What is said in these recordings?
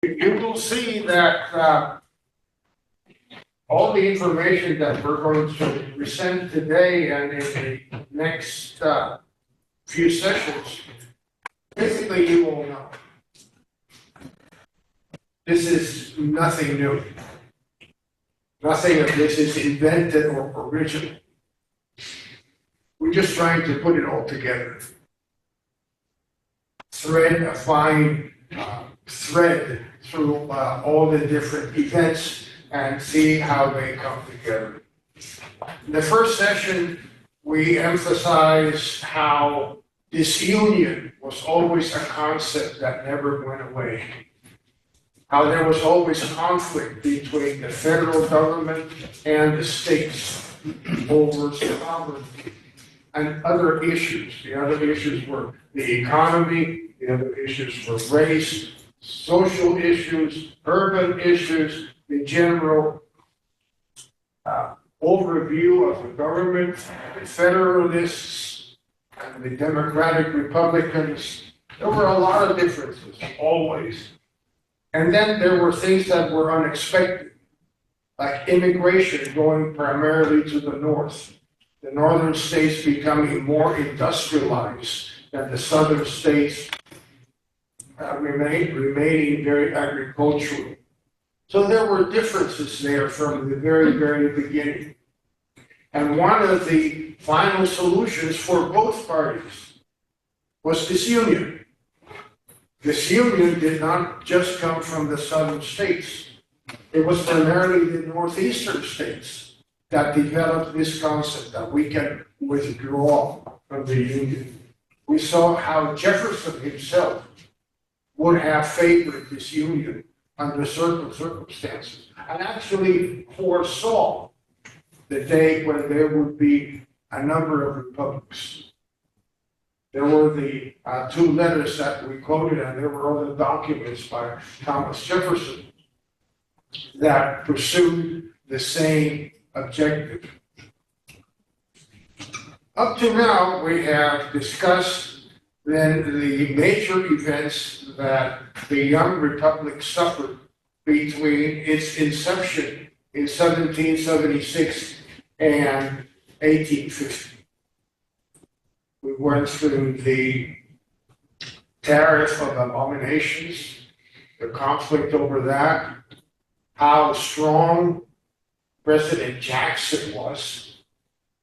You will see that all the information that we're going to present today and in the next few sessions, basically you will know. This is nothing new. Nothing of this is invented or original. We're just trying to put it all together. Thread a fine thread through all the different events and see how they come together. In the first session, we emphasized how disunion was always a concept that never went away. How there was always conflict between the federal government and the states over sovereignty and other issues. The other issues were the economy, the other issues were race, social issues, urban issues, the general overview of the government, the Federalists, and the Democratic Republicans. There were a lot of differences, always. And then there were things that were unexpected, like immigration going primarily to the north. The northern states becoming more industrialized than the southern states, remaining very agricultural. So there were differences there from the very, very beginning. And one of the final solutions for both parties was disunion. Disunion did not just come from the southern states. It was primarily the northeastern states that developed this concept that we can withdraw from the Union. We saw how Jefferson himself would have favored disunion under certain circumstances and actually foresaw the day when there would be a number of republics. There were the two letters that we quoted, and there were other documents by Thomas Jefferson that pursued the same objective. Up to now, we have discussed then the major events that the young republic suffered between its inception in 1776 and 1850. We went through the tariff of abominations, the conflict over that, how strong President Jackson was,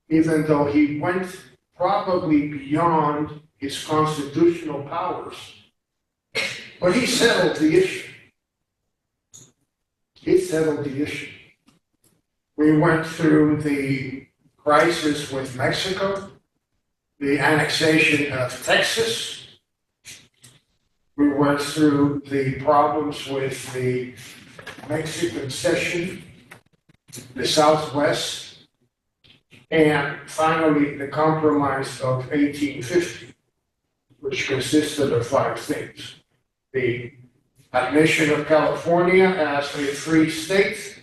even though he went probably beyond his constitutional powers. But he settled the issue. He settled the issue. We went through the crisis with Mexico, the annexation of Texas. We went through the problems with the Mexican Secession, the Southwest, and finally the Compromise of 1850, which consisted of 5 things. The admission of California as a free state,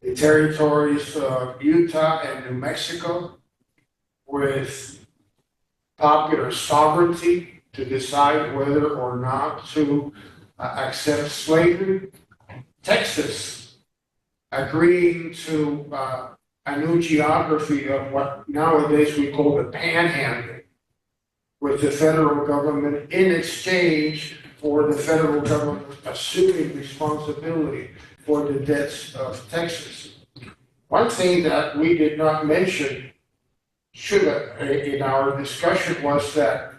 the territories of Utah and New Mexico, with popular sovereignty to decide whether or not to accept slavery. Texas agreeing to a new geography of what nowadays we call the panhandle, with the federal government in exchange for the federal government assuming responsibility for the debts of Texas. One thing that we did not mention in our discussion was that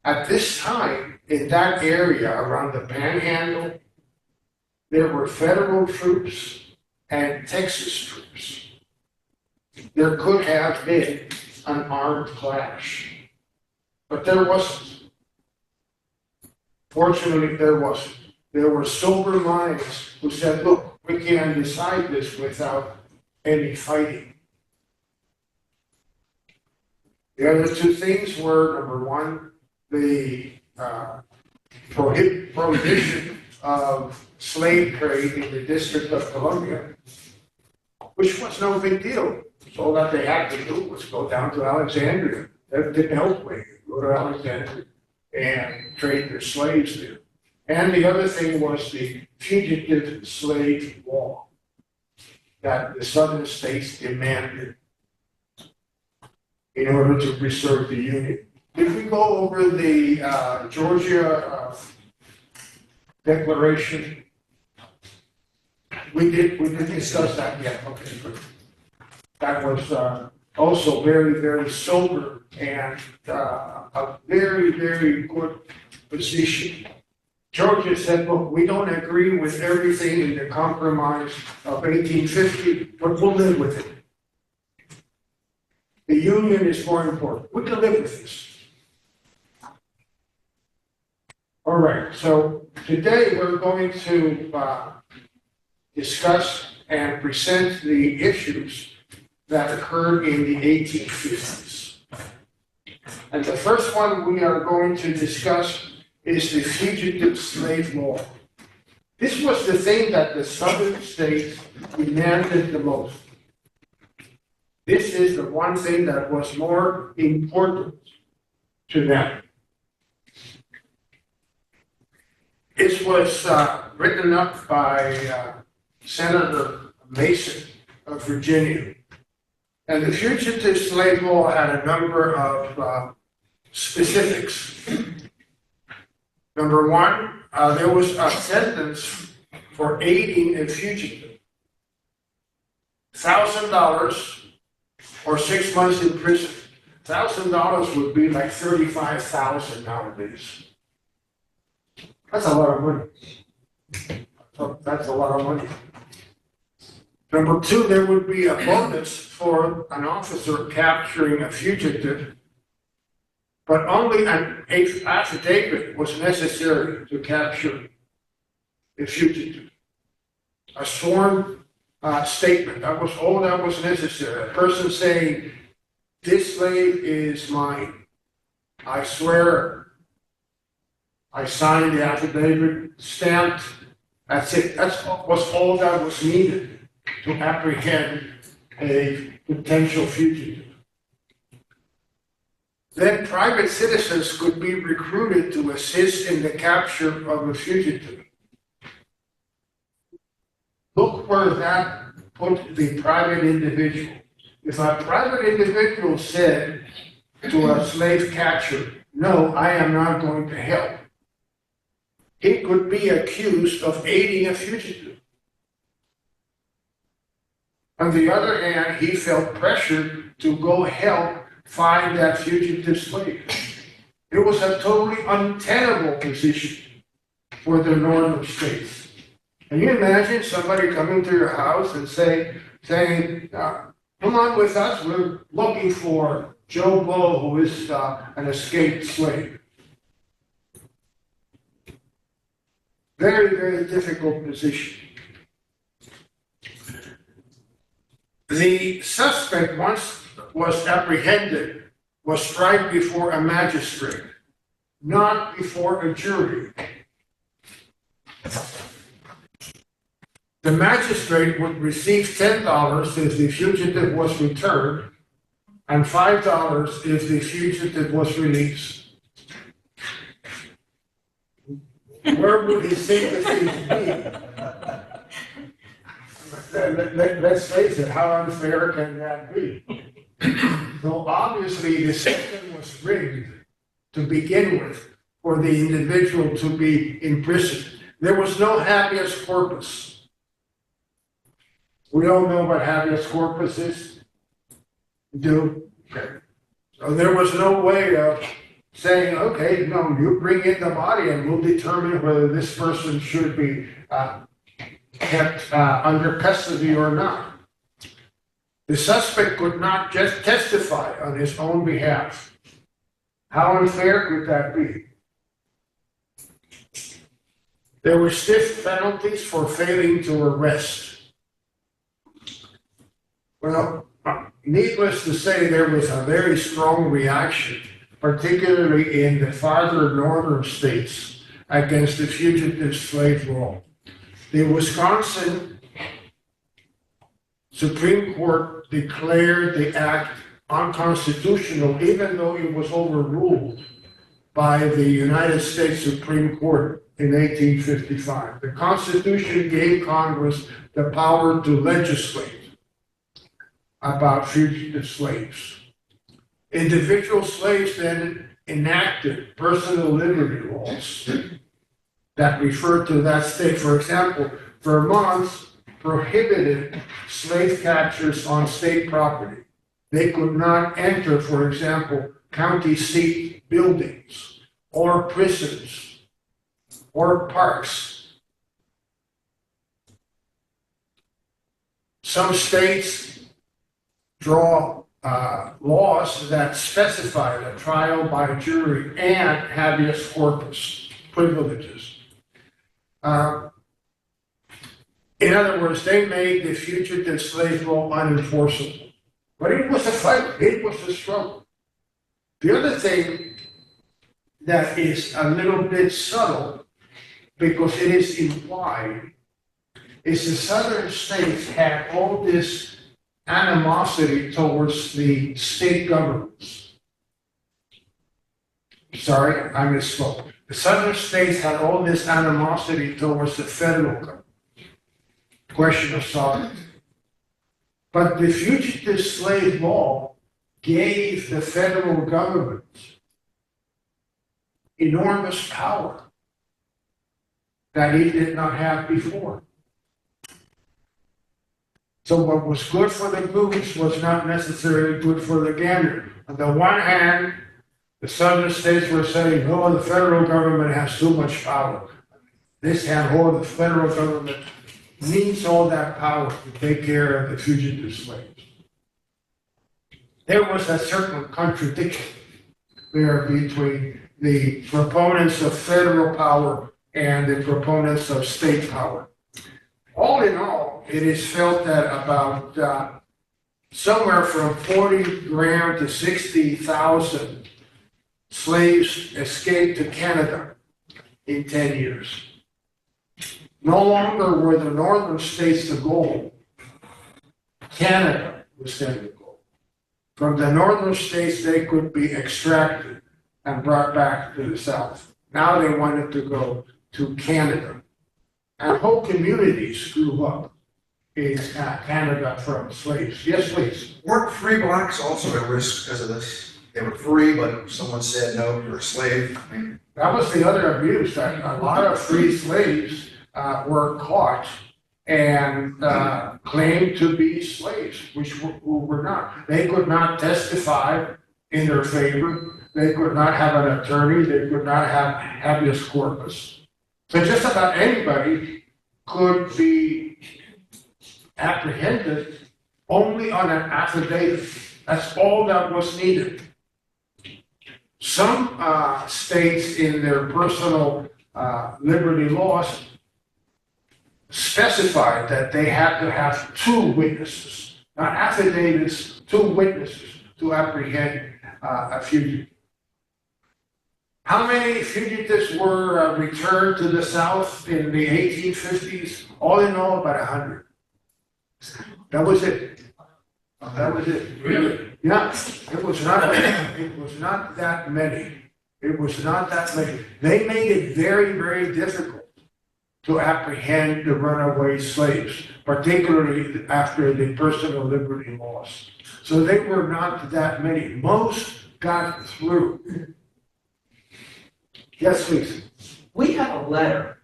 at this time, in that area around the Panhandle, there were federal troops and Texas troops. There could have been an armed clash, but there wasn't. Fortunately, there wasn't. There were sober minds who said, look, we can't decide this without any fighting. The other 2 things were, number 1, the prohibition of slave trade in the District of Columbia, which was no big deal. So all that they had to do was go down to Alexandria. That didn't help me. Go to Alexandria and trade their slaves there. And the other thing was the fugitive slave law that the southern states demanded in order to preserve the Union. If we go over the Georgia Declaration, we did discuss that, yeah, okay, good. That was also very, very sober and a very, very good position. Georgia said, look, we don't agree with everything in the Compromise of 1850, but we'll live with it. The Union is more important. We can live with this. All right, so today we're going to discuss and present the issues that occurred in the 1850s. And the first one we are going to discuss is the fugitive slave law. This was the thing that the southern states demanded the most. This is the one thing that was more important to them. It was written up by Senator Mason of Virginia. And the fugitive slave law had a number of specifics. Number one, there was a sentence for aiding a fugitive. $1,000 or 6 months in prison. $1,000 would be like $35,000 nowadays. That's a lot of money. That's a lot of money. Number two, there would be a bonus for an officer capturing a fugitive, but only an affidavit was necessary to capture a fugitive. A sworn statement, that was all that was necessary. A person saying, this slave is mine. I swear, I signed the affidavit, stamped, that's it. That's was all that was needed to apprehend a potential fugitive. Then private citizens could be recruited to assist in the capture of a fugitive. Look where that put the private individual. If a private individual said to a slave catcher, no, I am not going to help, he could be accused of aiding a fugitive. On the other hand, he felt pressured to go help find that fugitive slave. It was a totally untenable position for the northern states. Can you imagine somebody coming to your house and saying, come on with us, we're looking for Joe Blow, who is an escaped slave. Very, very difficult position. The suspect, once was apprehended, was tried before a magistrate, not before a jury. The magistrate would receive $10 if the fugitive was returned, and $5 if the fugitive was released. Where would his sympathies be? Let's face it, how unfair can that be? So obviously the system was rigged to begin with for the individual to be imprisoned. There was no habeas corpus. We all know what habeas corpus is? Do? Okay. So there was no way of saying, okay, no, you bring in the body and we'll determine whether this person should be kept under custody or not. The suspect could not just testify on his own behalf. How unfair could that be? There were stiff penalties for failing to arrest. Well, needless to say, there was a very strong reaction, particularly in the farther northern states, against the fugitive slave law. The Wisconsin Supreme Court declared the act unconstitutional, even though it was overruled by the United States Supreme Court in 1855. The Constitution gave Congress the power to legislate about fugitive slaves. Individual slaves then enacted personal liberty laws that referred to that state. For example, Vermont prohibited slave catchers on state property. They could not enter, for example, county seat buildings or prisons or parks. Some states draw laws that specify the trial by jury and habeas corpus privileges. In other words, they made the fugitive slave law unenforceable. But it was a fight, it was a struggle. The other thing that is a little bit subtle, because it is implied, is the southern states had all this animosity towards the state governments. Sorry, I misspoke. The southern states had all this animosity towards the federal government. Question of sovereignty. But the fugitive slave law gave the federal government enormous power that it did not have before. So what was good for the goose was not necessarily good for the gander. On the one hand, the southern states were saying, oh, the federal government has too much power. This hand, oh, the federal government needs all that power to take care of the fugitive slaves. There was a certain contradiction there between the proponents of federal power and the proponents of state power. All in all, it is felt that about somewhere from 40 grand to 60,000 slaves escaped to Canada in 10 years. No longer were the northern states the goal. Canada was then the goal. From the northern states, they could be extracted and brought back to the south. Now they wanted to go to Canada. And whole communities grew up in Canada from slaves. Yes, please. Weren't free blacks also at risk because of this? They were free, but someone said, no, you're a slave. I mean, that was the other abuse. That a lot of free slaves were caught and claimed to be slaves, who were not. They could not testify in their favor. They could not have an attorney. They could not have habeas corpus. So just about anybody could be apprehended only on an affidavit. That's all that was needed. Some states in their personal liberty laws specified that they had to have two witnesses, not affidavits, two witnesses to apprehend a fugitive. How many fugitives were returned to the South in the 1850s? All in all, about 100. That was it. That was it. really? Yeah, it was not that many. It was not that many. They made it very, very difficult to apprehend the runaway slaves, particularly after the personal liberty laws. So they were not that many. Most got through. Yes, please. We have a letter,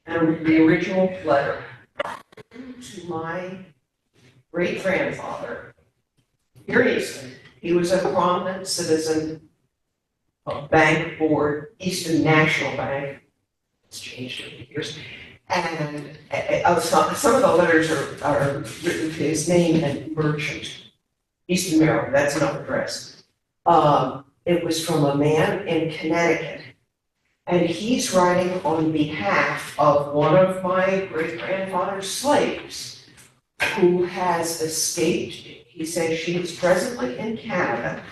and the original letter to my great-grandfather. Here he is. He was a prominent citizen of Bank Board, Eastern National Bank. It's changed over the years. And some of the letters are written to his name and merchant. Eastern Maryland, that's another address. It was from a man in Connecticut. And he's writing on behalf of one of my great-grandfather's slaves who has escaped. He says she is presently in Canada.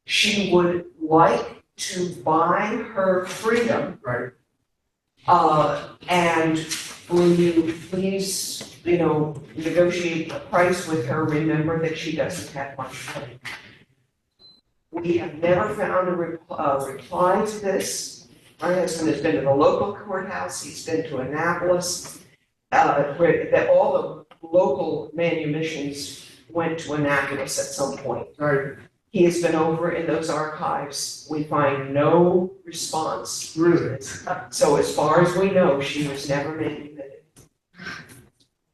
She would like to buy her freedom. Right. And will you please, negotiate a price with her? Remember that she doesn't have much money. We have never found a reply to this. My husband has been to the local courthouse, he's been to Annapolis, where all the local manumissions went to Annapolis at some point. Right, He has been over in those archives, we find no response. really. So as far as we know, she was never manumitted.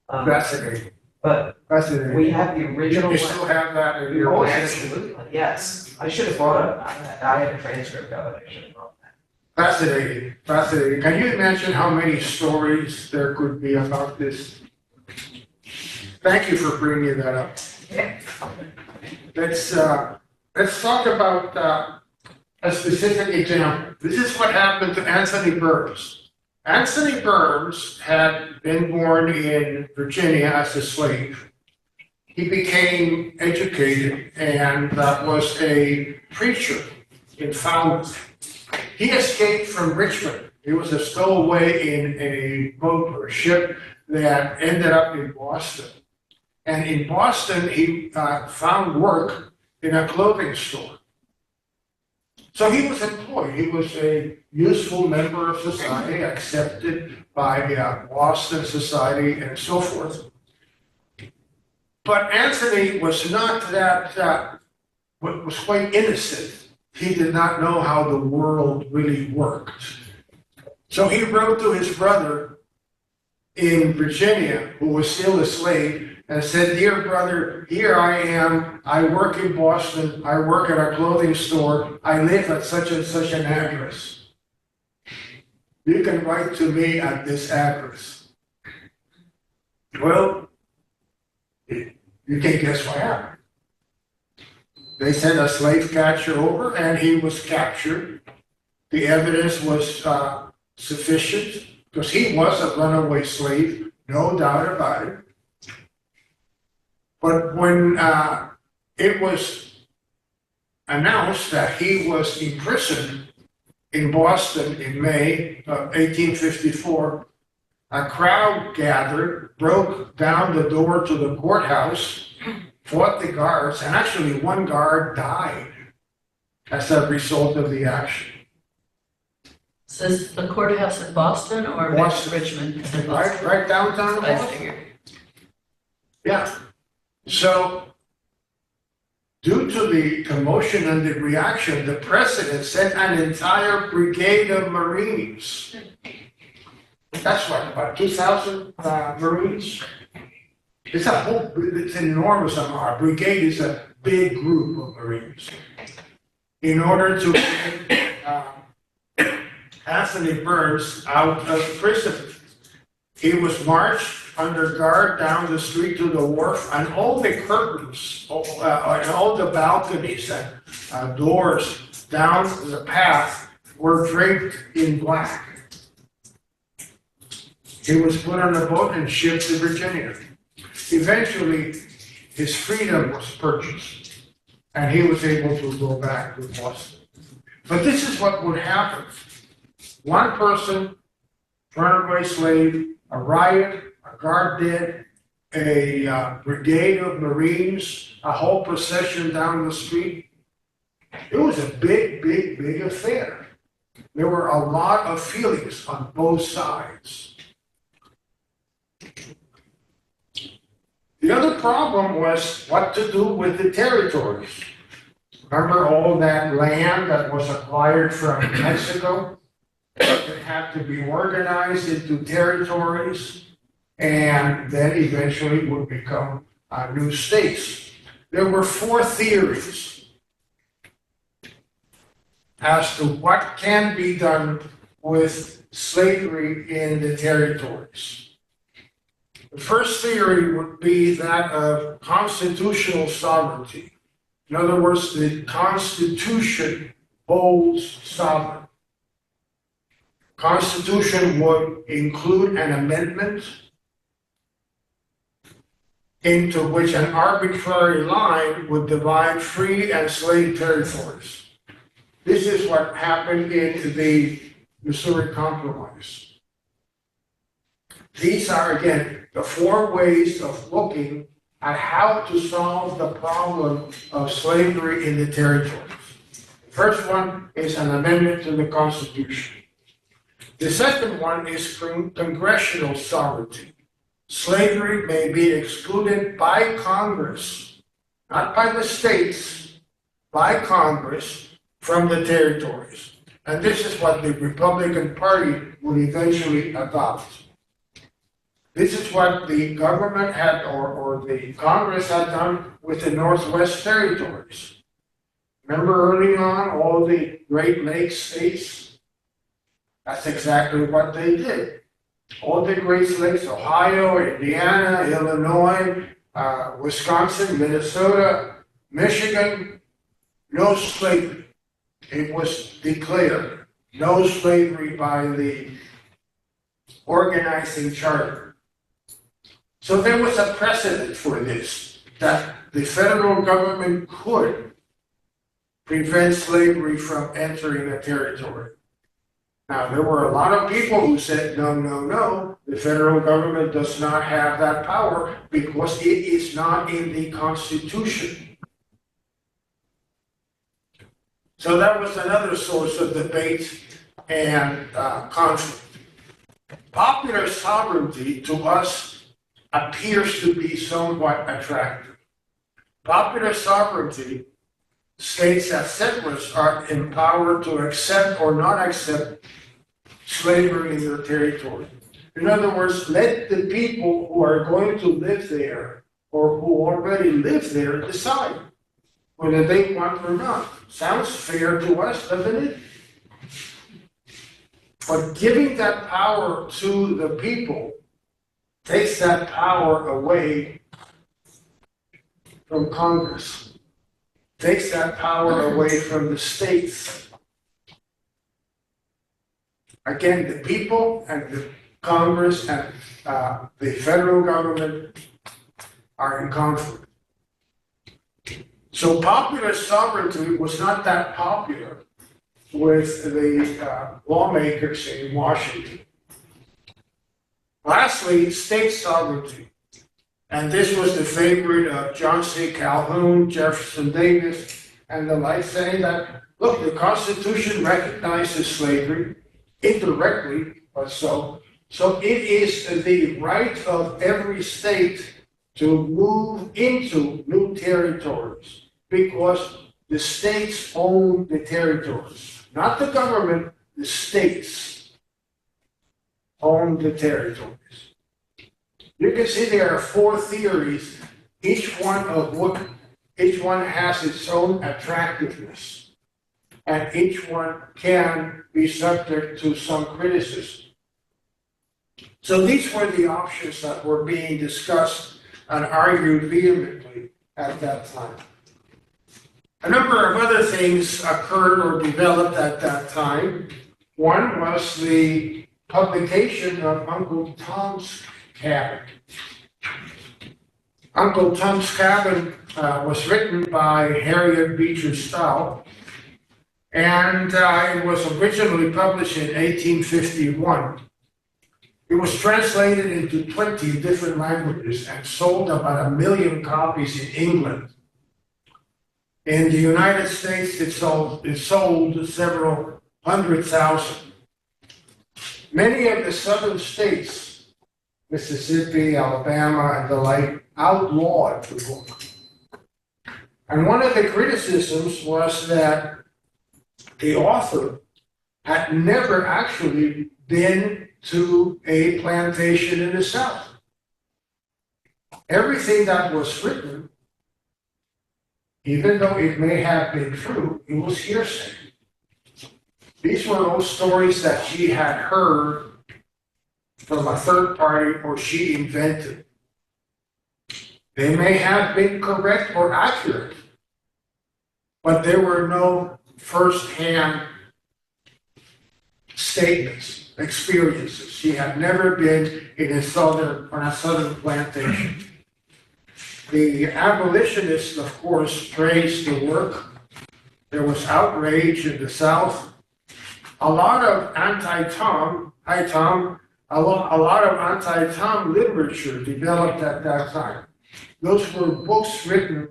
Fascinating, But fascinating. we have the original. You still have that in your Oh, possession? absolutely, yes. I should have brought it, I had a transcript of it, I should have brought that. Fascinating, fascinating. Can you imagine how many stories there could be about this? Thank you for bringing that up. Yeah. Let's talk about a specific example. This is what happened to Anthony Burns. Anthony Burns had been born in Virginia as a slave. He became educated and was a preacher in Falmouth. He escaped from Richmond. He was a stowaway in a boat or a ship that ended up in Boston. And in Boston, he found work in a clothing store. So he was employed. He was a useful member of society, accepted by Boston society and so forth. But Anthony was not that, was quite innocent. He did not know how the world really worked. So he wrote to his brother in Virginia, who was still a slave, and said, "Dear brother, here I am. I work in Boston. I work at a clothing store. I live at such and such an address. You can write to me at this address." Well, you can guess what happened. They sent a slave catcher over, and he was captured. The evidence was sufficient, because he was a runaway slave, no doubt about it. But when it was announced that he was imprisoned in Boston in May of 1854, a crowd gathered, broke down the door to the courthouse, fought the guards, and actually one guard died as a result of the action. So is the courthouse in Boston or Boston. Richmond? It's in Right, Boston. right downtown I Boston. figured. Yeah. So, due to the commotion and the reaction, the president sent an entire brigade of Marines. That's what, about 2,000 Marines? It's an enormous amount. A brigade is a big group of Marines. In order to get Anthony Burns out of prison. He was marched under guard down the street to the wharf, and all the curtains, and all the balconies and doors down the path were draped in black. He was put on a boat and shipped to Virginia. Eventually, his freedom was purchased, and he was able to go back to Boston. But this is what would happen. One person, runaway slave, a riot, a guard dead, a brigade of Marines, a whole procession down the street. It was a big, big, big affair. There were a lot of feelings on both sides. The other problem was what to do with the territories. Remember all that land that was acquired from Mexico? It had to be organized into territories and then eventually would become new states. There were 4 theories as to what can be done with slavery in the territories. The first theory would be that of constitutional sovereignty. In other words, the Constitution holds sovereignty. Constitution would include an amendment into which an arbitrary line would divide free and slave territories. This is what happened in the Missouri Compromise. These are, again, the 4 ways of looking at how to solve the problem of slavery in the territories. The first one is an amendment to the Constitution. The second one is congressional sovereignty. Slavery may be excluded by Congress, not by the states, by Congress from the territories. And this is what the Republican Party would eventually adopt. This is what the government had, or the Congress had done with the Northwest Territories. Remember early on, all the Great Lakes states? That's exactly what they did. All the Great Lakes, Ohio, Indiana, Illinois, Wisconsin, Minnesota, Michigan, no slavery. It was declared no slavery by the organizing charter. So there was a precedent for this, that the federal government could prevent slavery from entering a territory. Now, there were a lot of people who said, no, no, no, the federal government does not have that power because it is not in the Constitution. So that was another source of debate and conflict. Popular sovereignty to us appears to be somewhat attractive. Popular sovereignty states that settlers are empowered to accept or not accept slavery in their territory. In other words, let the people who are going to live there or who already live there decide whether they want or not. Sounds fair to us, doesn't it? But giving that power to the people takes that power away from Congress, takes that power away from the states. Again, the people and the Congress and the federal government are in conflict. So popular sovereignty was not that popular with the lawmakers in Washington. Lastly, state sovereignty. And this was the favorite of John C. Calhoun, Jefferson Davis, and the like, saying that, look, the Constitution recognizes slavery, indirectly or so. So it is the right of every state to move into new territories because the states own the territories. Not the government, the states own the territories. You can see there are four theories, each one has its own attractiveness, and each one can be subject to some criticism. So these were the options that were being discussed and argued vehemently at that time. A number of other things occurred or developed at that time. One was the publication of Uncle Tom's Cabin. Uncle Tom's Cabin was written by Harriet Beecher Stowe, and it was originally published in 1851. It was translated into 20 different languages and sold about 1 million copies in England. In the United States, it sold several 100,000. Many of the southern states, Mississippi, Alabama, and the like, outlawed the book. And one of the criticisms was that the author had never actually been to a plantation in the South. Everything that was written, even though it may have been true, it was hearsay. These were all stories that she had heard from a third party or she invented. They may have been correct or accurate, but there were no first-hand statements, experiences. She had never been on a southern plantation. The abolitionists, of course, praised the work. There was outrage in the South. A lot of anti-Tom literature developed at that time. Those were books written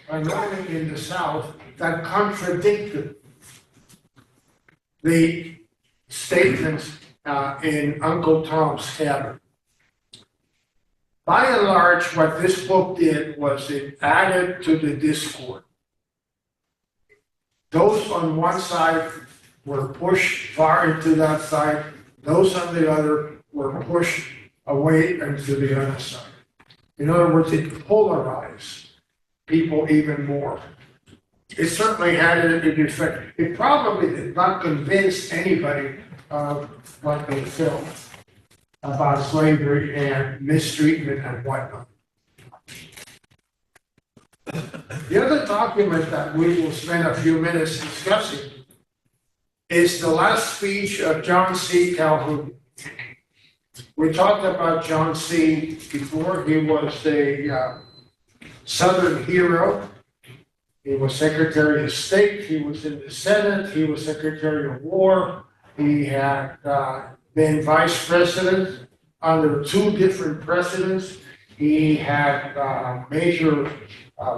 primarily in the South that contradicted the statements in Uncle Tom's Cabin. By and large, what this book did was it added to the discord. Those on one side were pushed far into that side, those on the other were pushed away into the other side. In other words, it polarized people even more. It certainly had an effect. It probably did not convince anybody of what they felt about slavery and mistreatment and whatnot. The other document that we will spend a few minutes discussing is the last speech of John C. Calhoun. We talked about John C. before. He was a Southern hero. He was Secretary of State. He was in the Senate. He was Secretary of War. He had been vice president under two different presidents. He had a major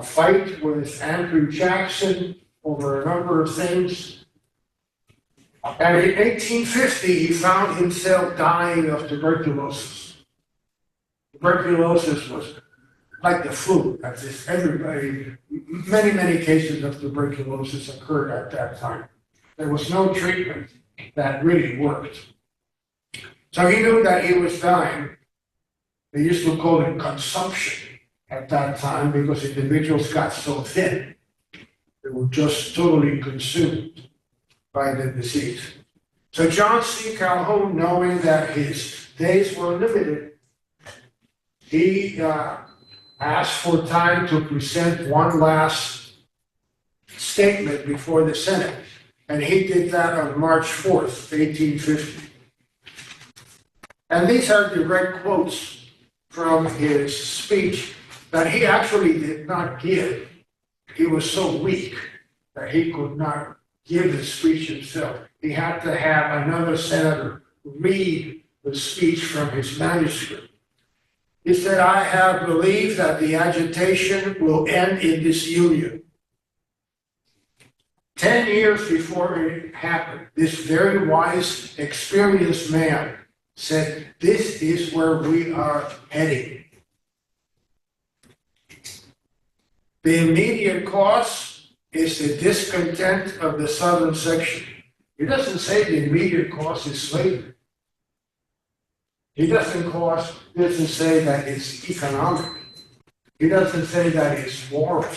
fight with Andrew Jackson over a number of things. And in 1850, he found himself dying of tuberculosis. Tuberculosis was like the flu. Many cases of tuberculosis occurred at that time. There was no treatment that really worked. So he knew that he was dying. They used to call it consumption at that time because individuals got so thin. They were just totally consumed by the disease. So John C. Calhoun, knowing that his days were limited, he asked for time to present one last statement before the Senate. And he did that on March 4th, 1850. And these are direct quotes from his speech that he actually did not give. He was so weak that he could not give the speech himself. He had to have another senator read the speech from his manuscript. He said, "I have believed that the agitation will end in disunion." 10 years before it happened, this very wise, experienced man said, "This is where we are heading." The immediate cause is the discontent of the Southern section. He doesn't say the immediate cause is slavery. He doesn't say that it's economic. He doesn't say that it's moral.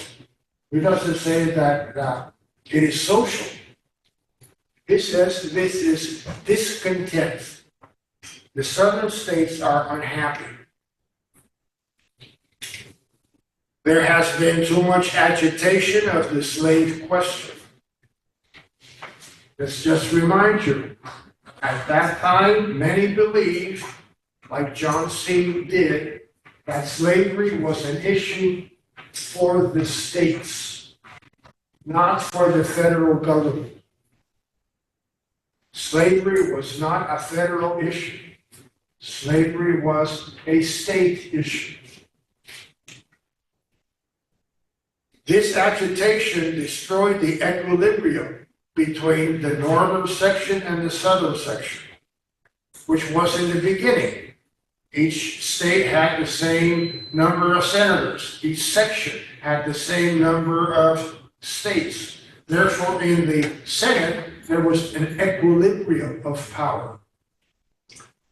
He doesn't say that it is social. He says this is discontent. The Southern states are unhappy. There has been too much agitation of the slave question. Let's just remind you, at that time, many believed, like John C. did, that slavery was an issue for the states, not for the federal government. Slavery was not a federal issue. Slavery was a state issue. This agitation destroyed the equilibrium between the northern section and the southern section, which was in the beginning. Each state had the same number of senators. Each section had the same number of states. Therefore, in the Senate, there was an equilibrium of power.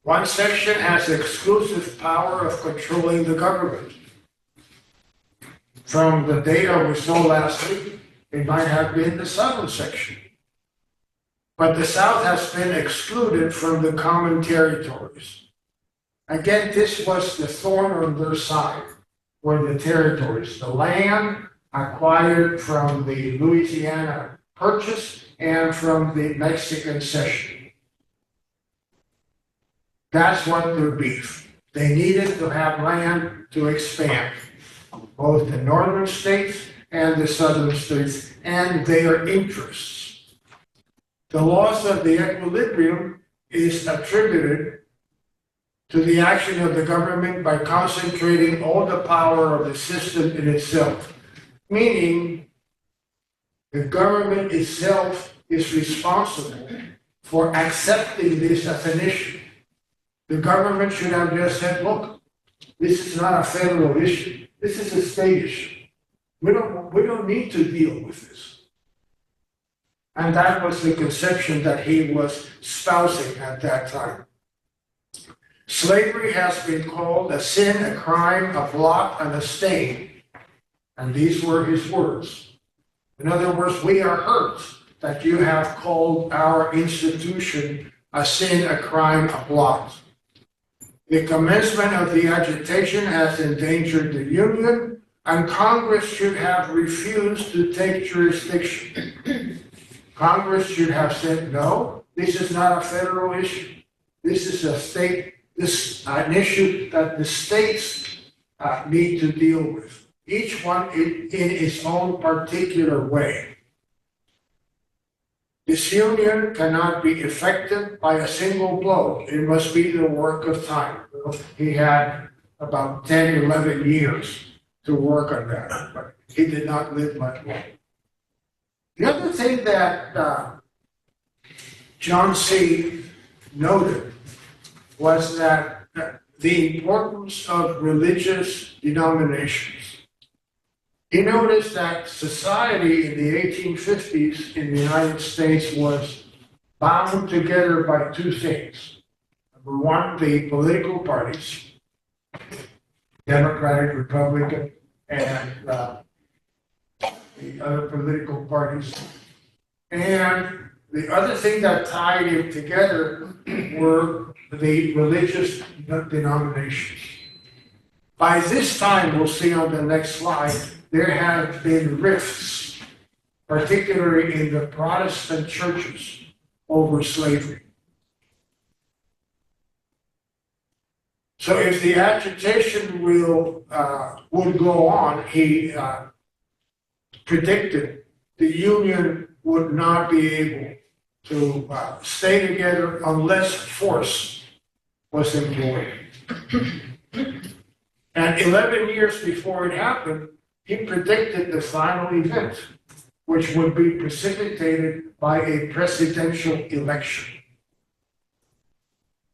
One section has exclusive power of controlling the government. From the data we saw last week, it might have been the southern section. But the South has been excluded from the common territories. Again, this was the thorn on their side, were the territories, the land acquired from the Louisiana Purchase and from the Mexican Cession. That's what their beef. They needed to have land to expand, both the northern states and the southern states, and their interests. The loss of the equilibrium is attributed to the action of the government by concentrating all the power of the system in itself, meaning the government itself is responsible for accepting this as an issue. The government should have just said, look, this is not a federal issue. This is a state issue. We don't need to deal with this. And that was the conception that he was espousing at that time. Slavery has been called a sin, a crime, a blot, and a stain. And these were his words. In other words, we are hurt that you have called our institution a sin, a crime, a blot. The commencement of the agitation has endangered the Union, and Congress should have refused to take jurisdiction. Congress should have said, no, this is not a federal issue. This is an issue that the states need to deal with, each one in its own particular way. Disunion cannot be effected by a single blow. It must be the work of time. He had about 10, 11 years to work on that, but he did not live much longer. The other thing that John C. noted was that the importance of religious denominations. He noticed that society in the 1850s in the United States was bound together by two things. Number one, the political parties, Democratic, Republican, and the other political parties. And the other thing that tied it together were the religious denominations. By this time, we'll see on the next slide, there have been rifts, particularly in the Protestant churches, over slavery. So if the agitation would go on, he predicted the Union would not be able to stay together unless force was employed. And 11 years before it happened, he predicted the final event, which would be precipitated by a presidential election.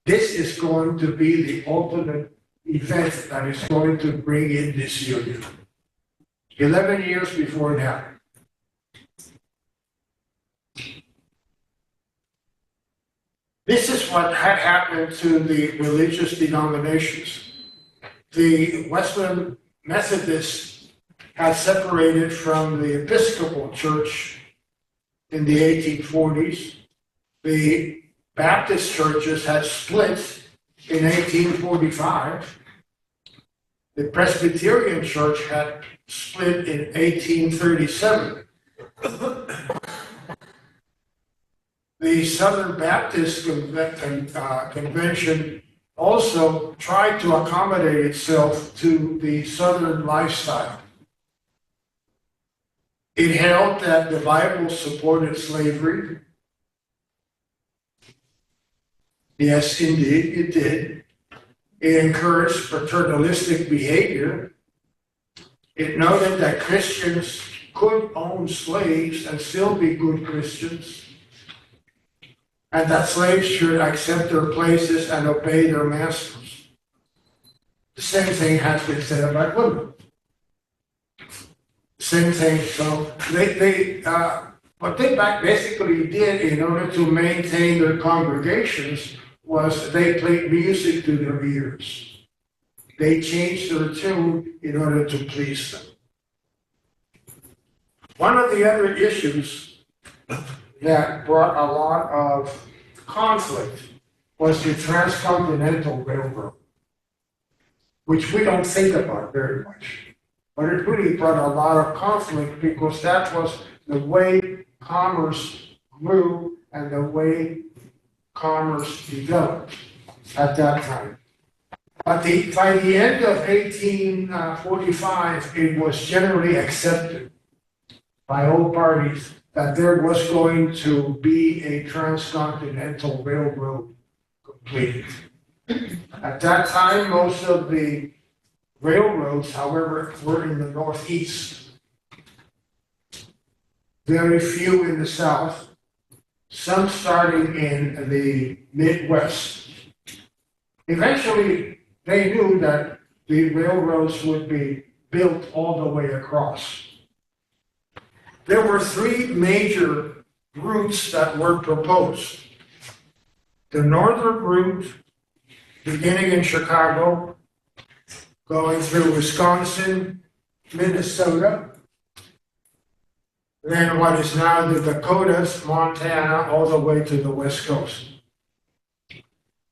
This is going to be the ultimate event that is going to bring in disunion. 11 years before it happened. This is what had happened to the religious denominations. The Wesleyan Methodists had separated from the Episcopal Church in the 1840s. The Baptist churches had split in 1845. The Presbyterian Church had split in 1837. The Southern Baptist Convention also tried to accommodate itself to the Southern lifestyle. It held that the Bible supported slavery. Yes, indeed, it did. It encouraged paternalistic behavior. It noted that Christians could own slaves and still be good Christians, and that slaves should accept their places and obey their masters. The same thing has been said about women. Same thing. So what they basically did in order to maintain their congregations was they played music to their ears. They changed their tune in order to please them. One of the other issues that brought a lot of conflict was the Transcontinental Railroad, which we don't think about very much. But it really brought a lot of conflict because that was the way commerce grew and the way commerce developed at that time. But by the end of 1845, it was generally accepted by all parties that there was going to be a transcontinental railroad completed. At that time, most of the railroads, however, were in the Northeast. Very few in the South. some starting in the Midwest. Eventually, they knew that the railroads would be built all the way across. There were three major routes that were proposed. The northern route, beginning in Chicago, going through Wisconsin, Minnesota, then what is now the Dakotas, Montana, all the way to the West Coast.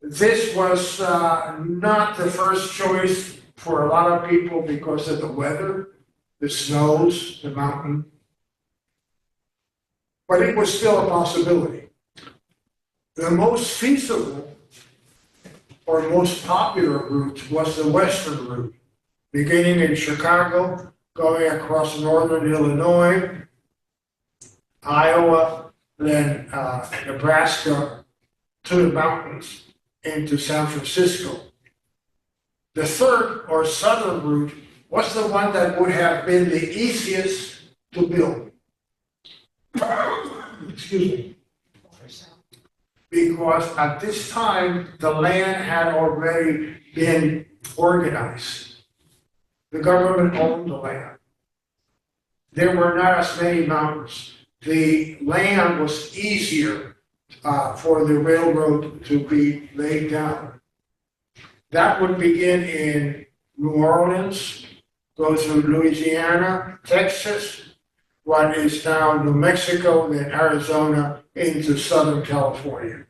This was not the first choice for a lot of people because of the weather, the snows, the mountain. But it was still a possibility. The most feasible or most popular route was the western route, beginning in Chicago, going across northern Illinois, Iowa, then Nebraska, to the mountains into San Francisco. The third or southern route was the one that would have been the easiest to build. Excuse me. Because at this time, the land had already been organized. The government owned the land. There were not as many mountains. The land was easier for the railroad to be laid down. That would begin in New Orleans, go through Louisiana, Texas, what is now New Mexico, then Arizona, into Southern California.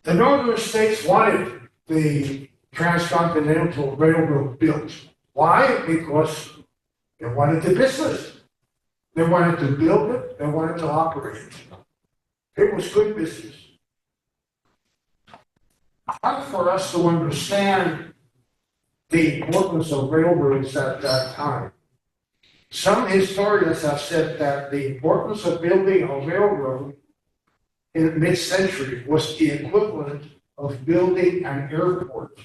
The northern states wanted the transcontinental railroad built. Why? Because they wanted the business. They wanted to build it, they wanted to operate it. It was good business. Hard for us to understand the importance of railroads at that time. Some historians have said that the importance of building a railroad in mid-century was the equivalent of building an airport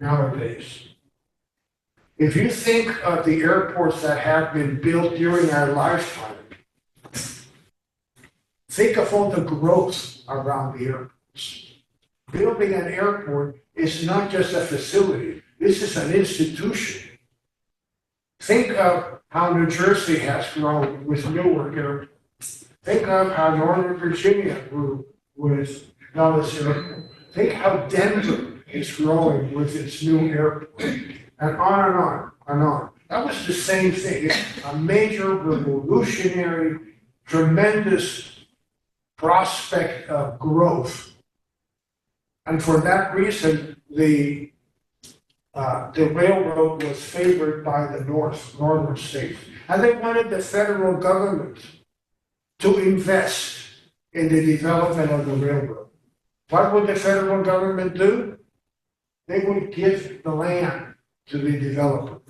nowadays. If you think of the airports that have been built during our lifetime, think of all the growth around the airports. Building an airport is not just a facility, this is an institution. Think of how New Jersey has grown with Newark Airport. Think of how Northern Virginia grew with Dulles Airport. Think how Denver is growing with its new airport. And on and on and on. That was the same thing. A major revolutionary, tremendous prospect of growth. And for that reason, the railroad was favored by the northern states. And they wanted the federal government to invest in the development of the railroad. What would the federal government do? They would give the land to the developer.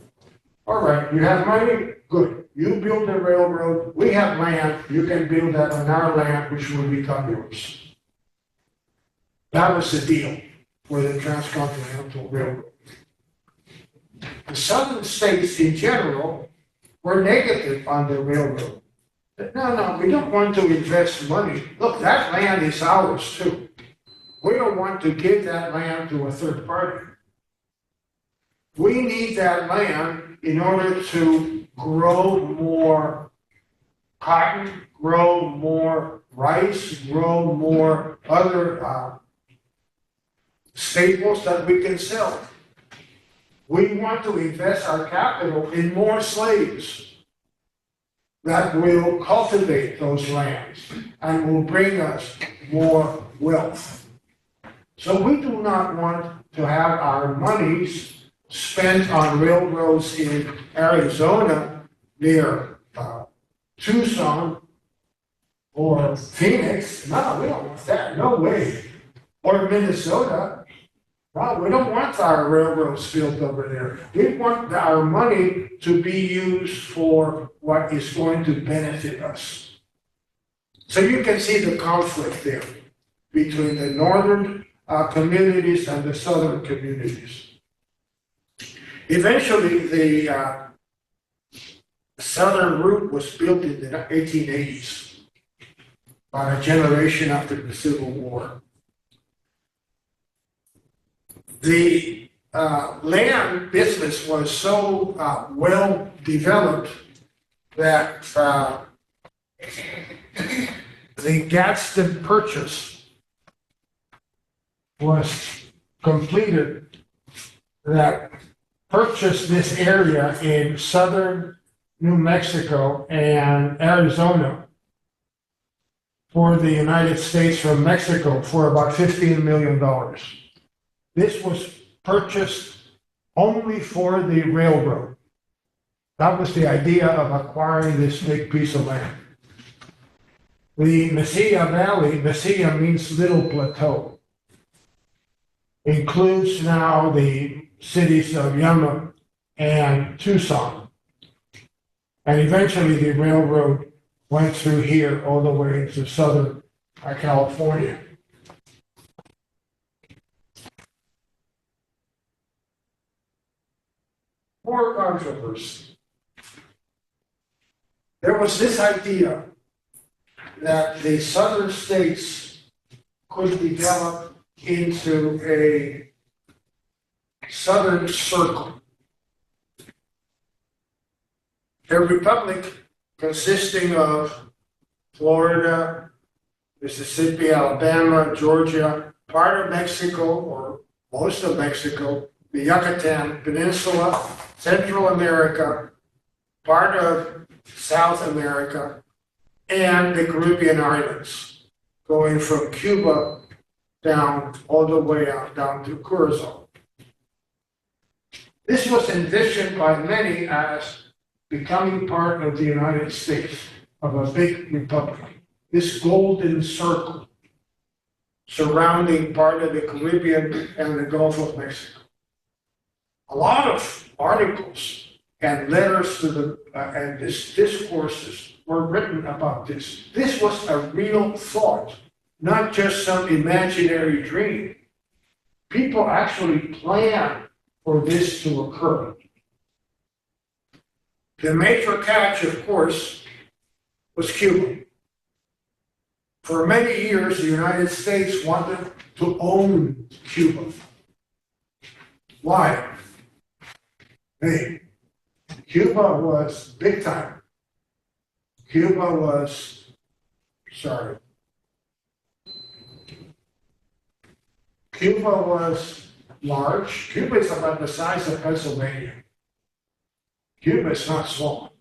All right, you have money? Good. You build the railroad, we have land, you can build that on our land, which will become yours. That was the deal for the transcontinental railroad. The southern states in general were negative on the railroad. No, we don't want to invest money. Look, that land is ours too. We don't want to give that land to a third party. We need that land in order to grow more cotton, grow more rice, grow more other staples that we can sell. We want to invest our capital in more slaves that will cultivate those lands and will bring us more wealth. So we do not want to have our monies spent on railroads in Arizona near Tucson or Phoenix. No, we don't want that. No way. Or Minnesota. No, we don't want our railroads built over there. We want our money to be used for what is going to benefit us. So you can see the conflict there between the northern communities and the southern communities. Eventually, the southern route was built in the 1880s. about a generation after the Civil War. The land business was so well developed that the Gadsden Purchase was completed that purchased this area in southern New Mexico and Arizona for the United States from Mexico for about $15 million. This was purchased only for the railroad. That was the idea of acquiring this big piece of land. The Mesilla Valley, Mesilla means little plateau, includes now the cities of Yuma and Tucson. And eventually the railroad went through here all the way to southern California. More controversy. There was this idea that the southern states could develop into a southern circle. A republic consisting of Florida, Mississippi, Alabama, Georgia, part of Mexico or most of Mexico, the Yucatan Peninsula, Central America, part of South America, and the Caribbean islands, going from Cuba down all the way out down to Curacao. This was envisioned by many as becoming part of the United States, of a big republic. This golden circle surrounding part of the Caribbean and the Gulf of Mexico. A lot of articles and letters to the and discourses were written about this. This was a real thought, not just some imaginary dream. People actually planned for this to occur. The major catch, of course, was Cuba. For many years, the United States wanted to own Cuba. Why? Hey, Cuba was big time. Cuba was large. Cuba is about the size of Pennsylvania. Cuba is not small.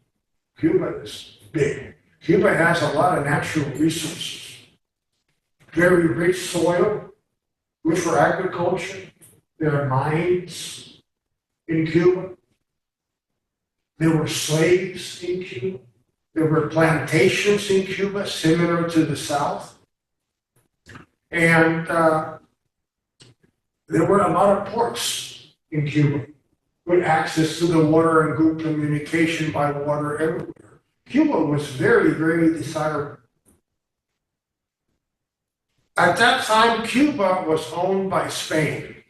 Cuba is big. Cuba has a lot of natural resources. Very rich soil, good for agriculture. There are mines in Cuba. There were slaves in Cuba. There were plantations in Cuba, similar to the South. And there were a lot of ports in Cuba. Good access to the water and good communication by water everywhere. Cuba was very, very desirable. At that time, Cuba was owned by Spain.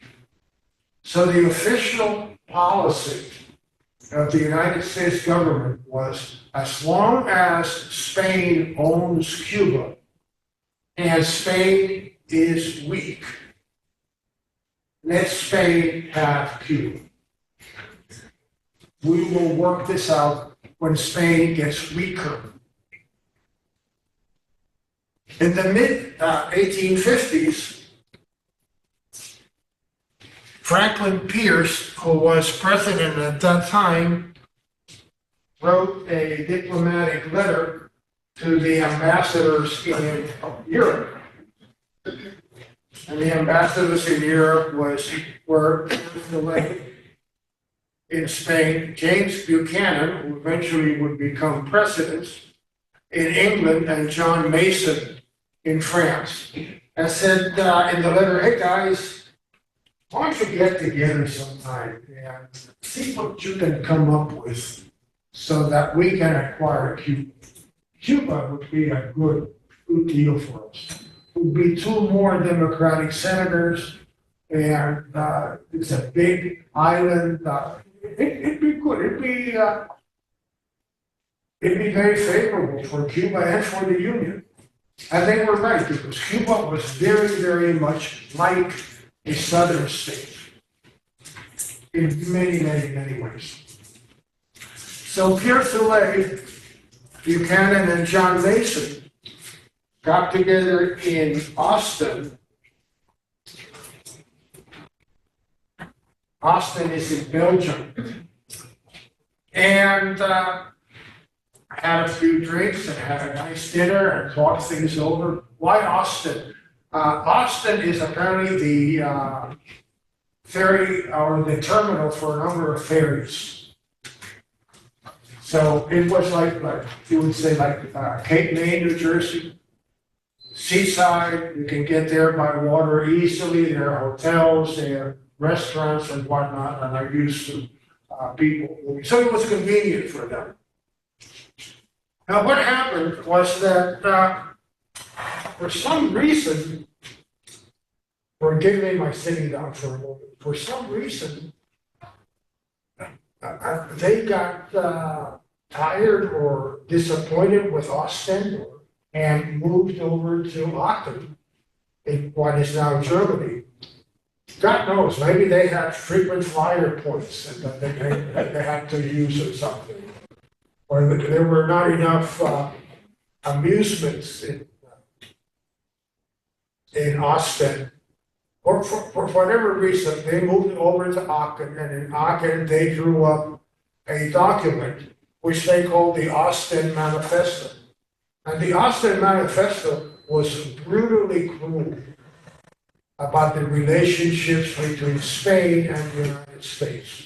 So the official policy of the United States government was, as long as Spain owns Cuba and Spain is weak, let Spain have Cuba. We will work this out when Spain gets weaker. In the mid-1850s, Franklin Pierce, who was president at that time, wrote a diplomatic letter to the ambassadors in Europe. And the ambassadors in Europe were in Spain, James Buchanan, who eventually would become president, in England, and John Mason in France. And said in the letter, hey guys, why don't you get together sometime and see what you can come up with so that we can acquire Cuba. Cuba would be a good deal for us. It would be 2 more Democratic senators, and it's a big island. It'd be good. It'd be very favorable for Cuba and for the Union. And they were right, because Cuba was very, very much like a southern state in many, many, many ways. So Pierre Soleil, Buchanan, and John Mason got together in Austin. Austin is in Belgium. And had a few drinks and had a nice dinner and talked things over. Why Austin? Austin is apparently the ferry or the terminal for a number of ferries. So it was like you would say, like Cape May, New Jersey, seaside. You can get there by water easily. There are hotels, there are restaurants and whatnot, and are used to people. So it was convenient for them. Now, what happened was that for some reason, forgive me my sitting down for a moment, for some reason, they got tired or disappointed with Ostend and moved over to Aachen, in what is now Germany. God knows, maybe they had frequent flyer points that they had to use or something. Or there were not enough amusements in Ostend. Or for whatever reason, they moved over to Aachen, and in Aachen they drew up a document which they called the Ostend Manifesto. And the Ostend Manifesto was brutally cruel about the relationships between Spain and the United States.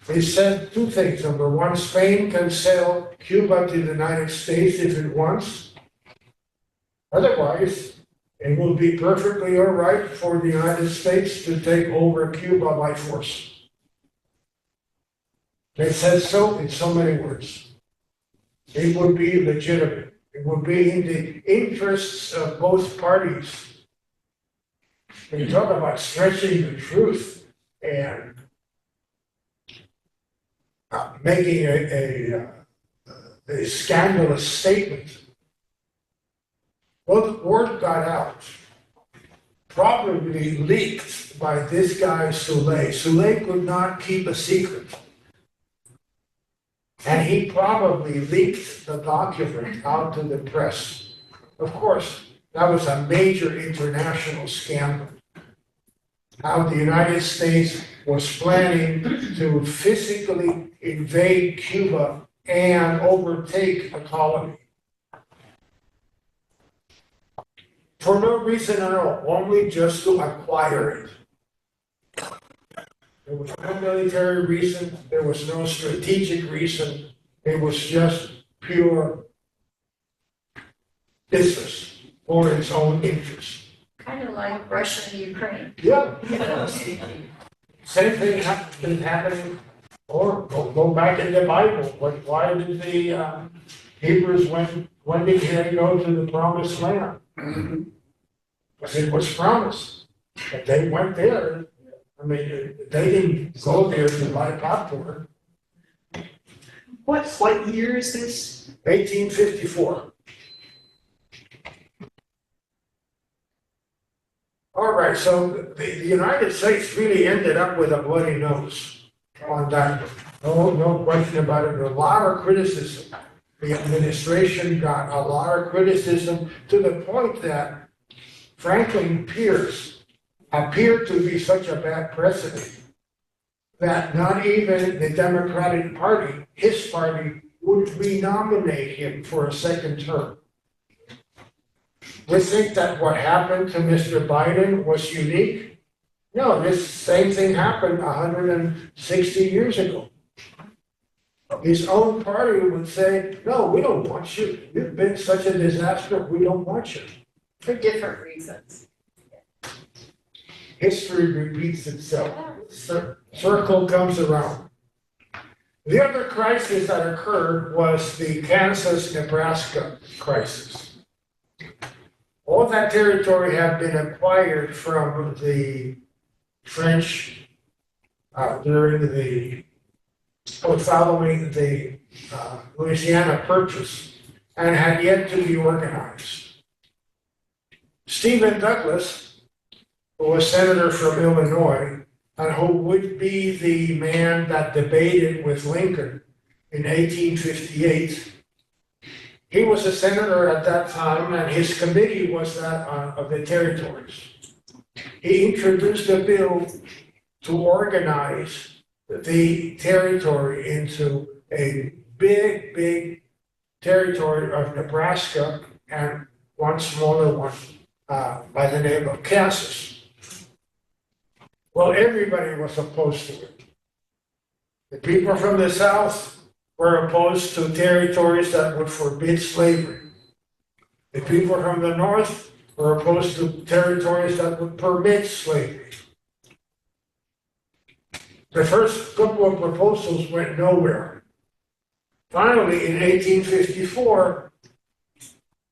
They said two things. Number one, Spain can sell Cuba to the United States if it wants. Otherwise, it will be perfectly all right for the United States to take over Cuba by force. They said so in so many words. It would be legitimate. It would be in the interests of both parties. When you talk about stretching the truth and making a scandalous statement. Well, the word got out, probably leaked by this guy Soleil. Soleil could not keep a secret. And he probably leaked the document out to the press. Of course, that was a major international scandal. How the United States was planning to physically invade Cuba and overtake a colony. For no reason at all, only just to acquire it. There was no military reason, there was no strategic reason, it was just pure business for its own interest. Kind of like Russia and Ukraine. Yeah. Same thing been happening, or go back in the Bible. Why did the Hebrews, when did they go to the promised land? Because it was promised. But they went there. I mean, they didn't go there to buy popcorn. What year is this? 1854. All right, so the United States really ended up with a bloody nose on that. No question about it. A lot of criticism. The administration got a lot of criticism to the point that Franklin Pierce appeared to be such a bad president that not even the Democratic Party, his party, would renominate him for a second term. We think that what happened to Mr. Biden was unique. No, this same thing happened 160 years ago. His own party would say, no, we don't want you. You've been such a disaster, we don't want you. For different reasons. History repeats itself. Circle comes around. The other crisis that occurred was the Kansas-Nebraska crisis. All that territory had been acquired from the French following the Louisiana Purchase. and had yet to be organized. Stephen Douglas, who was senator from Illinois, and who would be the man that debated with Lincoln in 1858, he was a senator at that time, and his committee was that of the territories. He introduced a bill to organize the territory into a big territory of Nebraska and one smaller one by the name of Kansas. Well, everybody was opposed to it. The people from the South were opposed to territories that would forbid slavery. The people from the North were opposed to territories that would permit slavery. The first couple of proposals went nowhere. Finally, in 1854,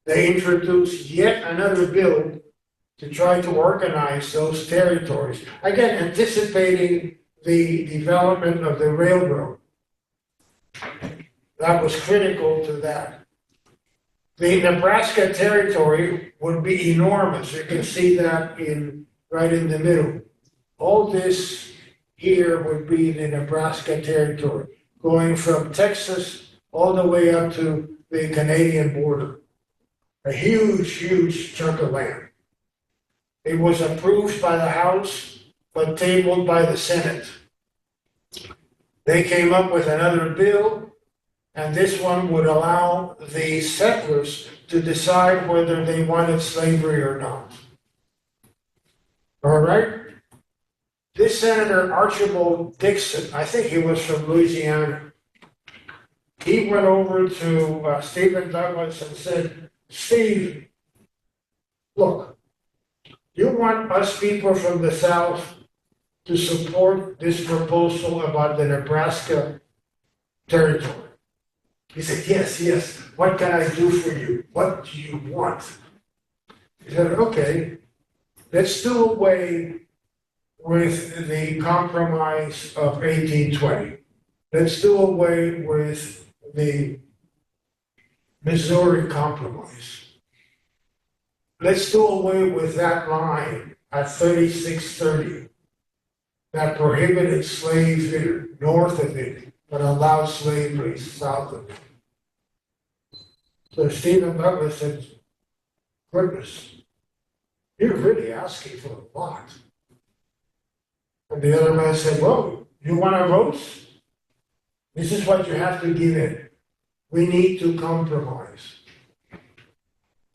they introduced yet another bill to try to organize those territories, again anticipating the development of the railroad. That was critical to that. The Nebraska territory would be enormous. You can see that right in the middle. All this here would be the Nebraska territory, going from Texas all the way up to the Canadian border. A huge chunk of land. It was approved by the House, but tabled by the Senate. They came up with another bill, and this one would allow the settlers to decide whether they wanted slavery or not. All right? This Senator Archibald Dixon, I think he was from Louisiana, he went over to Stephen Douglas and said, Steve, look, you want us people from the South to support this proposal about the Nebraska territory? He said, yes. What can I do for you? What do you want? He said, okay, let's do away with the Compromise of 1820. Let's do away with the Missouri Compromise. Let's do away with that line at 3630 that prohibited slavery north of it, but allowed slavery south of it. So Stephen Douglas said, goodness, you're really asking for a lot. And the other man said, well, you want a vote? This is what you have to give in. We need to compromise.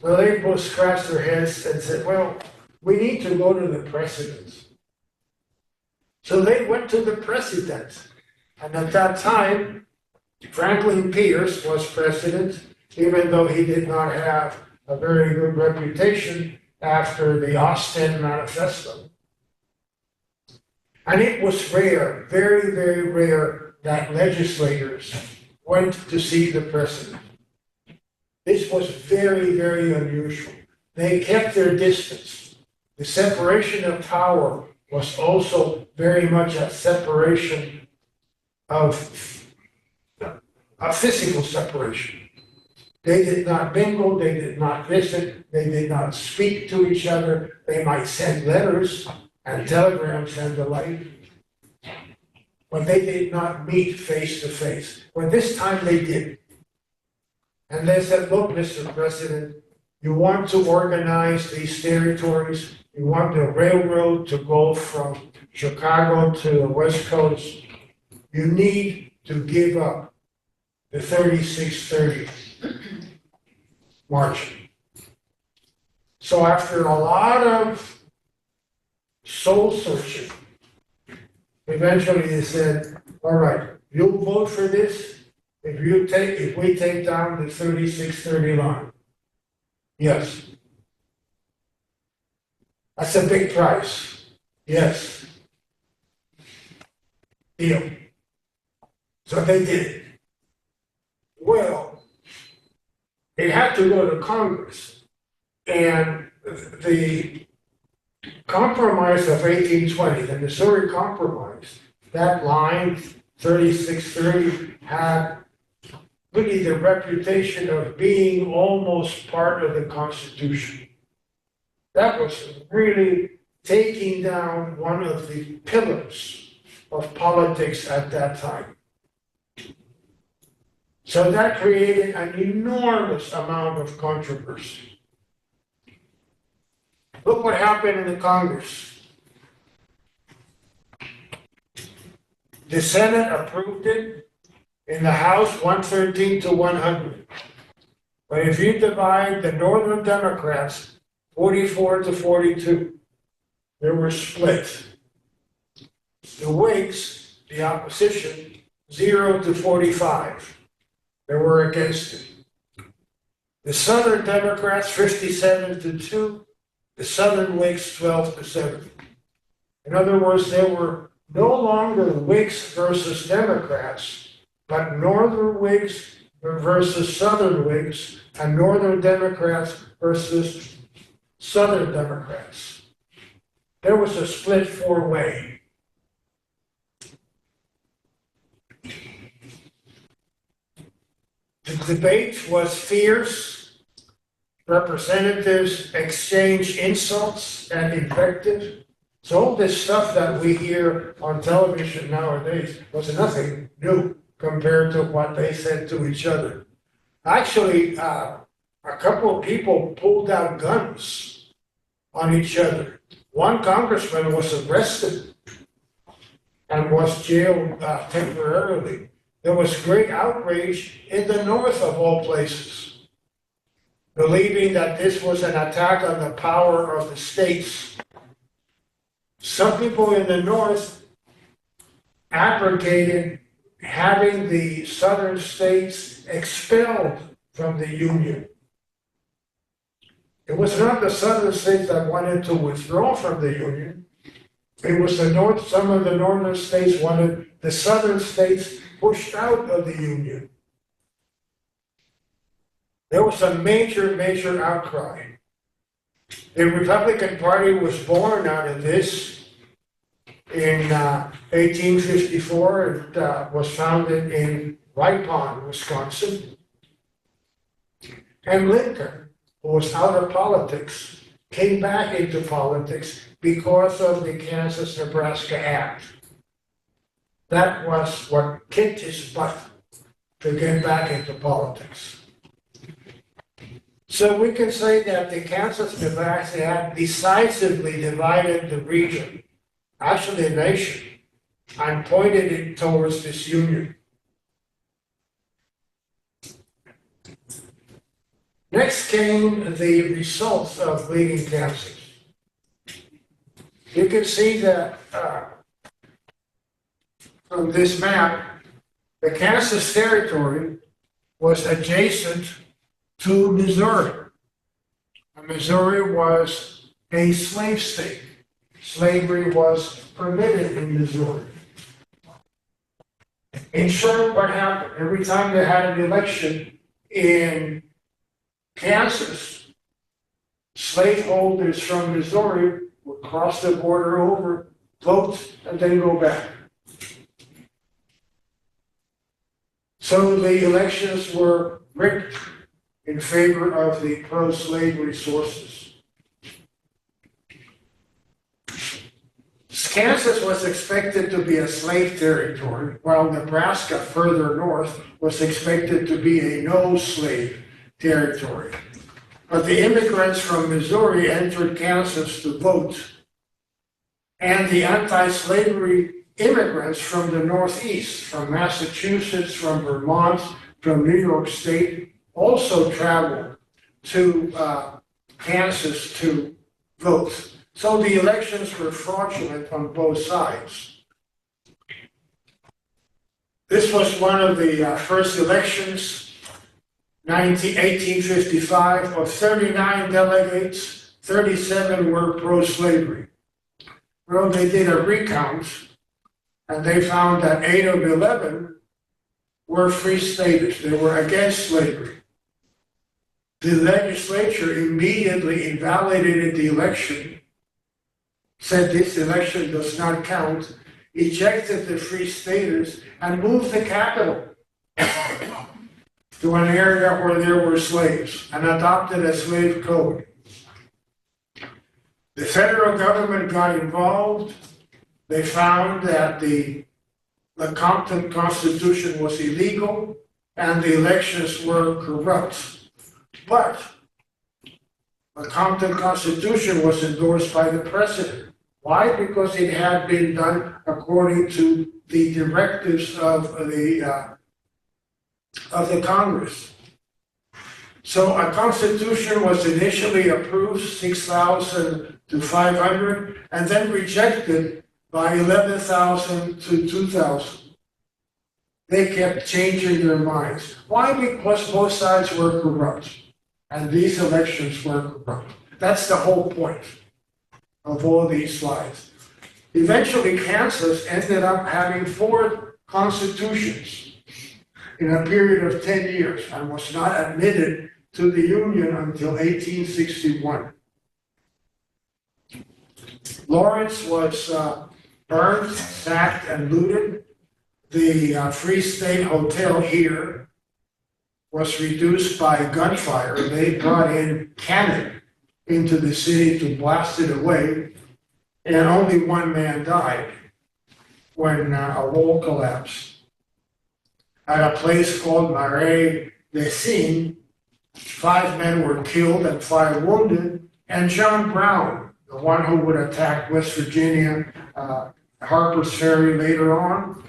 So they both scratched their heads and said, well, we need to go to the president. So they went to the president. And at that time, Franklin Pierce was president, even though he did not have a very good reputation after the Austin Manifesto. And it was rare, very rare, that legislators went to see the president. This was very unusual. They kept their distance. The separation of power was also very much a separation of a physical separation. They did not mingle, they did not visit, they did not speak to each other. They might send letters and telegrams and the like, but they did not meet face to face. Well, this time they did. And they said, look, Mr. President, you want to organize these territories, you want the railroad to go from Chicago to the West Coast, you need to give up the 3630 margin. So after a lot of soul searching, eventually they said, all right, you'll vote for this if we take down the 3630 line. Yes. That's a big price. Yes. Deal. So they did it. Well, it had to go to Congress. And the Compromise of 1820, the Missouri Compromise, that line 3630 had really the reputation of being almost part of the Constitution. That was really taking down one of the pillars of politics at that time. So that created an enormous amount of controversy. Look what happened in the Congress. The Senate approved it, in the House 113 to 100. But if you divide the Northern Democrats 44 to 42, they were split. The Whigs, the opposition, 0 to 45. They were against it. The Southern Democrats, 57 to 2. The Southern Whigs, 12 to 7. In other words, they were no longer Whigs versus Democrats, but Northern Whigs versus Southern Whigs, and Northern Democrats versus Southern Democrats. There was a split four-way. The debate was fierce. Representatives exchanged insults and invective. So all this stuff that we hear on television nowadays was nothing new compared to what they said to each other. Actually, a couple of people pulled out guns on each other. One congressman was arrested and was jailed temporarily. There was great outrage in the North of all places, believing that this was an attack on the power of the states. Some people in the North advocated having the southern states expelled from the Union. It was not the southern states that wanted to withdraw from the Union. It was the North, some of the northern states wanted the southern states pushed out of the Union. There was a major, major outcry. The Republican Party was born out of this. In 1854, it was founded in Ripon, Wisconsin. And Lincoln, who was out of politics, came back into politics because of the Kansas-Nebraska Act. That was what kicked his butt to get back into politics. So we can say that the Kansas-Nebraska Act decisively divided the region, actually the nation, and pointed it towards disunion. Next came the results of bleeding Kansas. You can see that from this map, the Kansas Territory was adjacent to Missouri. And Missouri was a slave state. Slavery was permitted in Missouri. In short, what happened? Every time they had an election in Kansas, slaveholders from Missouri would cross the border over, vote, and then go back. So the elections were rigged in favor of the pro-slavery sources. Kansas was expected to be a slave territory, while Nebraska, further north, was expected to be a no-slave territory. But the immigrants from Missouri entered Kansas to vote, and the anti-slavery immigrants from the Northeast, from Massachusetts, from Vermont, from New York State, also traveled to Kansas to vote. So the elections were fraudulent on both sides. This was one of the first elections, 1855. Of 39 delegates, 37 were pro-slavery. Well, they did a recount, and they found that 8 of 11 were free staters. They were against slavery. The legislature immediately invalidated the election, said this election does not count, ejected the free staters, and moved the capital to an area where there were slaves and adopted a slave code. The federal government got involved. They found that the Compton Constitution was illegal and the elections were corrupt. But the Compton Constitution was endorsed by the president. Why? Because it had been done according to the directives of the Congress. So a constitution was initially approved, 6,000 to 500, and then rejected by 11,000 to 2,000. They kept changing their minds. Why? Because both sides were corrupt, and these elections were corrupt. That's the whole point of all these slides. Eventually, Kansas ended up having 4 constitutions in a period of 10 years and was not admitted to the Union until 1861. Lawrence was burned, sacked, and looted. The Free State Hotel here was reduced by gunfire. They brought in cannon into the city to blast it away, and only one man died when a wall collapsed. At a place called Marais des Cygnes, 5 men were killed and 5 wounded, and John Brown, the one who would attack West Virginia, Harper's Ferry later on,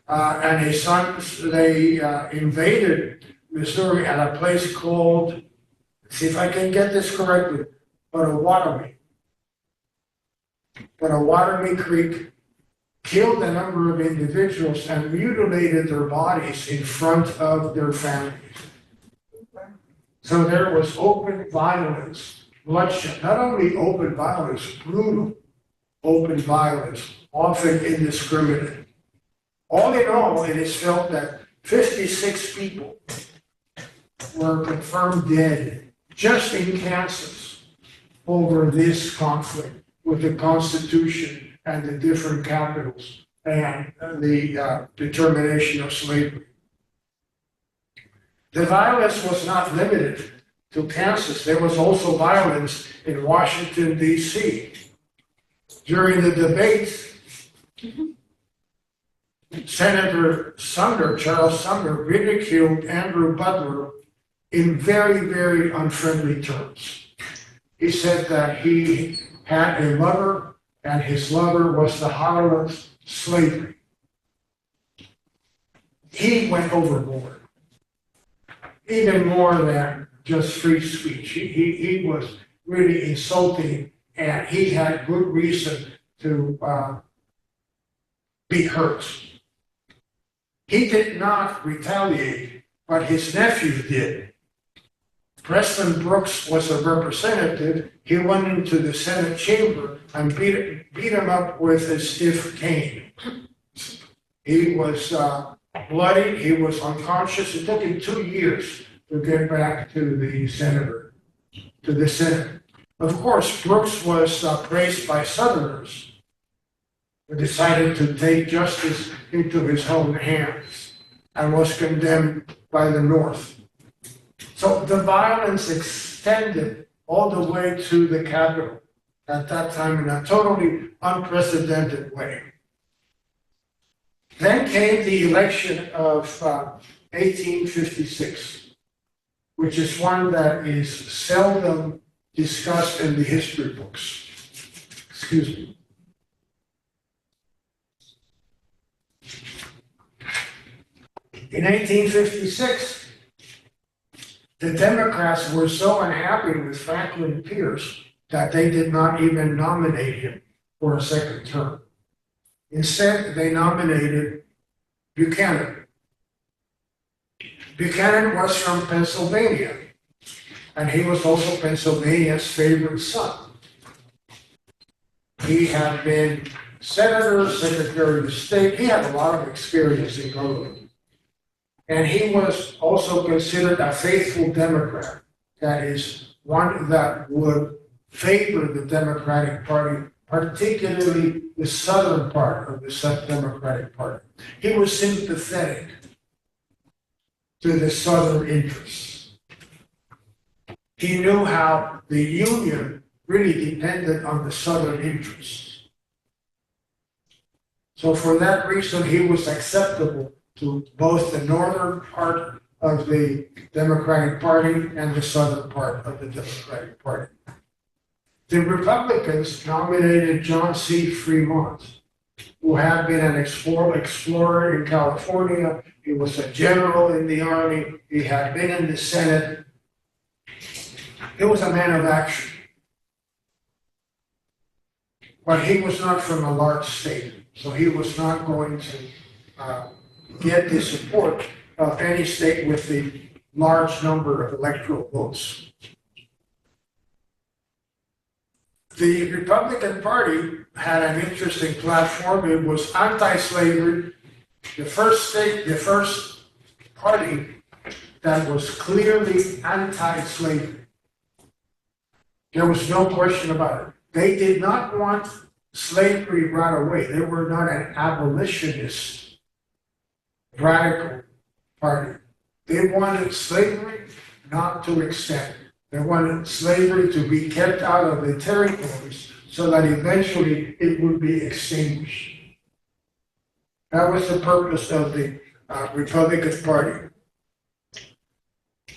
and his sons, they invaded Missouri at a place called, see if I can get this correctly, Potawatomi Creek, killed a number of individuals and mutilated their bodies in front of their families. So there was open violence, bloodshed, not only open violence, brutal open violence, often indiscriminate. All in all, it is felt that 56 people were confirmed dead just in Kansas over this conflict with the Constitution and the different capitals and the determination of slavery. The violence was not limited to Kansas. There was also violence in Washington, D.C. During the debates, Senator Sumner, Charles Sumner, ridiculed Andrew Butler in very, very unfriendly terms. He said that he had a lover, and his lover was the horror of slavery. He went overboard, even more than just free speech. He was really insulting, and he had good reason to be hurt. He did not retaliate, but his nephew did. Preston Brooks was a representative. He went into the Senate chamber and beat him up with a stiff cane. He was bloody, he was unconscious. It took him 2 years to get back to the Senate. Of course, Brooks was praised by Southerners, who decided to take justice into his own hands and was condemned by the North. So the violence extended all the way to the Capitol at that time in a totally unprecedented way. Then came the election of 1856, which is one that is seldom discussed in the history books. Excuse me. In 1856, the Democrats were so unhappy with Franklin Pierce that they did not even nominate him for a second term. Instead, they nominated Buchanan. Buchanan was from Pennsylvania, and he was also Pennsylvania's favorite son. He had been senator, secretary of state. He had a lot of experience in government. And he was also considered a faithful Democrat, that is, one that would favor the Democratic Party, particularly the southern part of the Democratic Party. He was sympathetic to the Southern interests. He knew how the Union really depended on the Southern interests. So for that reason, he was acceptable to both the northern part of the Democratic Party and the southern part of the Democratic Party. The Republicans nominated John C. Fremont, who had been an explorer in California. He was a general in the Army. He had been in the Senate. He was a man of action. But he was not from a large state, so he was not going to get the support of any state with the large number of electoral votes. The Republican Party had an interesting platform. It was anti-slavery. The first party that was clearly anti-slavery. There was no question about it. They did not want slavery right away. They were not an abolitionist radical party. They wanted slavery not to extend. They wanted slavery to be kept out of the territories so that eventually it would be extinguished. That was the purpose of the Republican Party.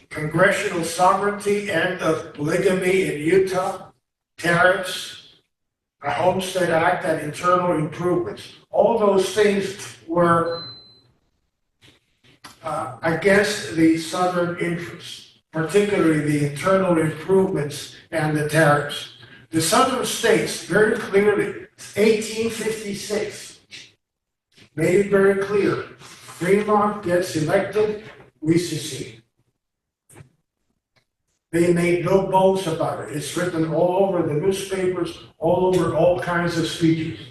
Congressional sovereignty, end of polygamy in Utah, tariffs, a Homestead Act, and internal improvements. All those things were against the Southern interests, particularly the internal improvements and the tariffs. The Southern states very clearly, 1856, made it very clear, Fremont gets elected, we secede. They made no bones about it. It's written all over the newspapers, all over all kinds of speeches.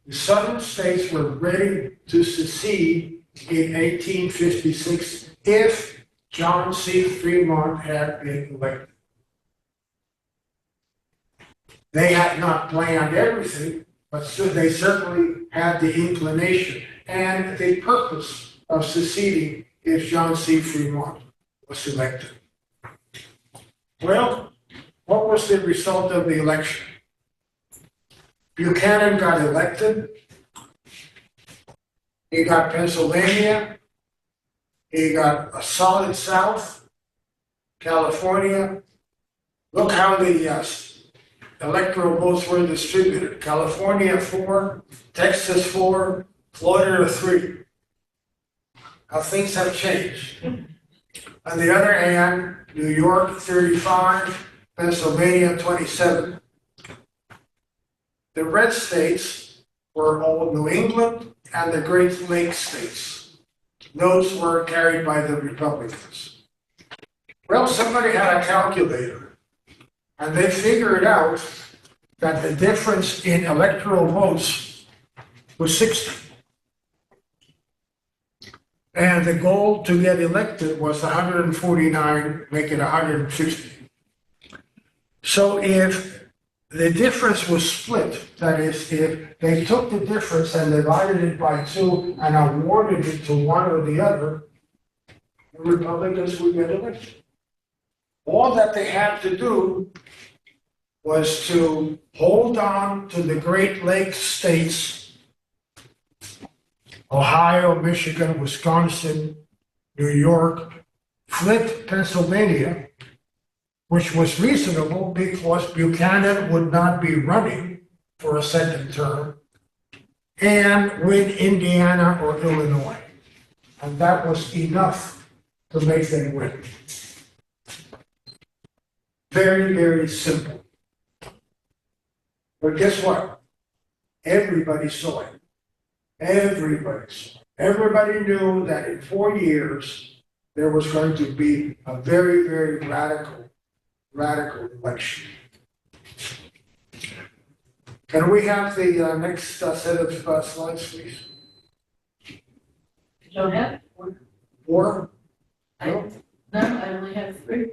The Southern states were ready to secede in 1856 if John C. Fremont had been elected. They had not planned everything, but they certainly had the inclination and the purpose of seceding if John C. Fremont was elected. Well, what was the result of the election? Buchanan got elected. He got Pennsylvania. He got a solid South, California. Look how the electoral votes were distributed. California 4, Texas 4, Florida 3. How things have changed. On the other hand, New York 35, Pennsylvania 27. The red states were all New England and the Great Lakes states. Those were carried by the Republicans. Well, somebody had a calculator, and they figured out that the difference in electoral votes was 60. And the goal to get elected was 149, make it 150. So if the difference was split, that is, if they took the difference and divided it by 2 and awarded it to one or the other, the Republicans would get elected. All that they had to do was to hold on to the Great Lakes states, Ohio, Michigan, Wisconsin, New York, flip Pennsylvania, which was reasonable because Buchanan would not be running for a second term, and win Indiana or Illinois. And that was enough to make them win. Very, very simple. But guess what? Everybody saw it. Everybody knew that in 4 years, there was going to be a very, very radical election. Can we have the next set of slides, please? You don't have one? 4? No, I only have 3.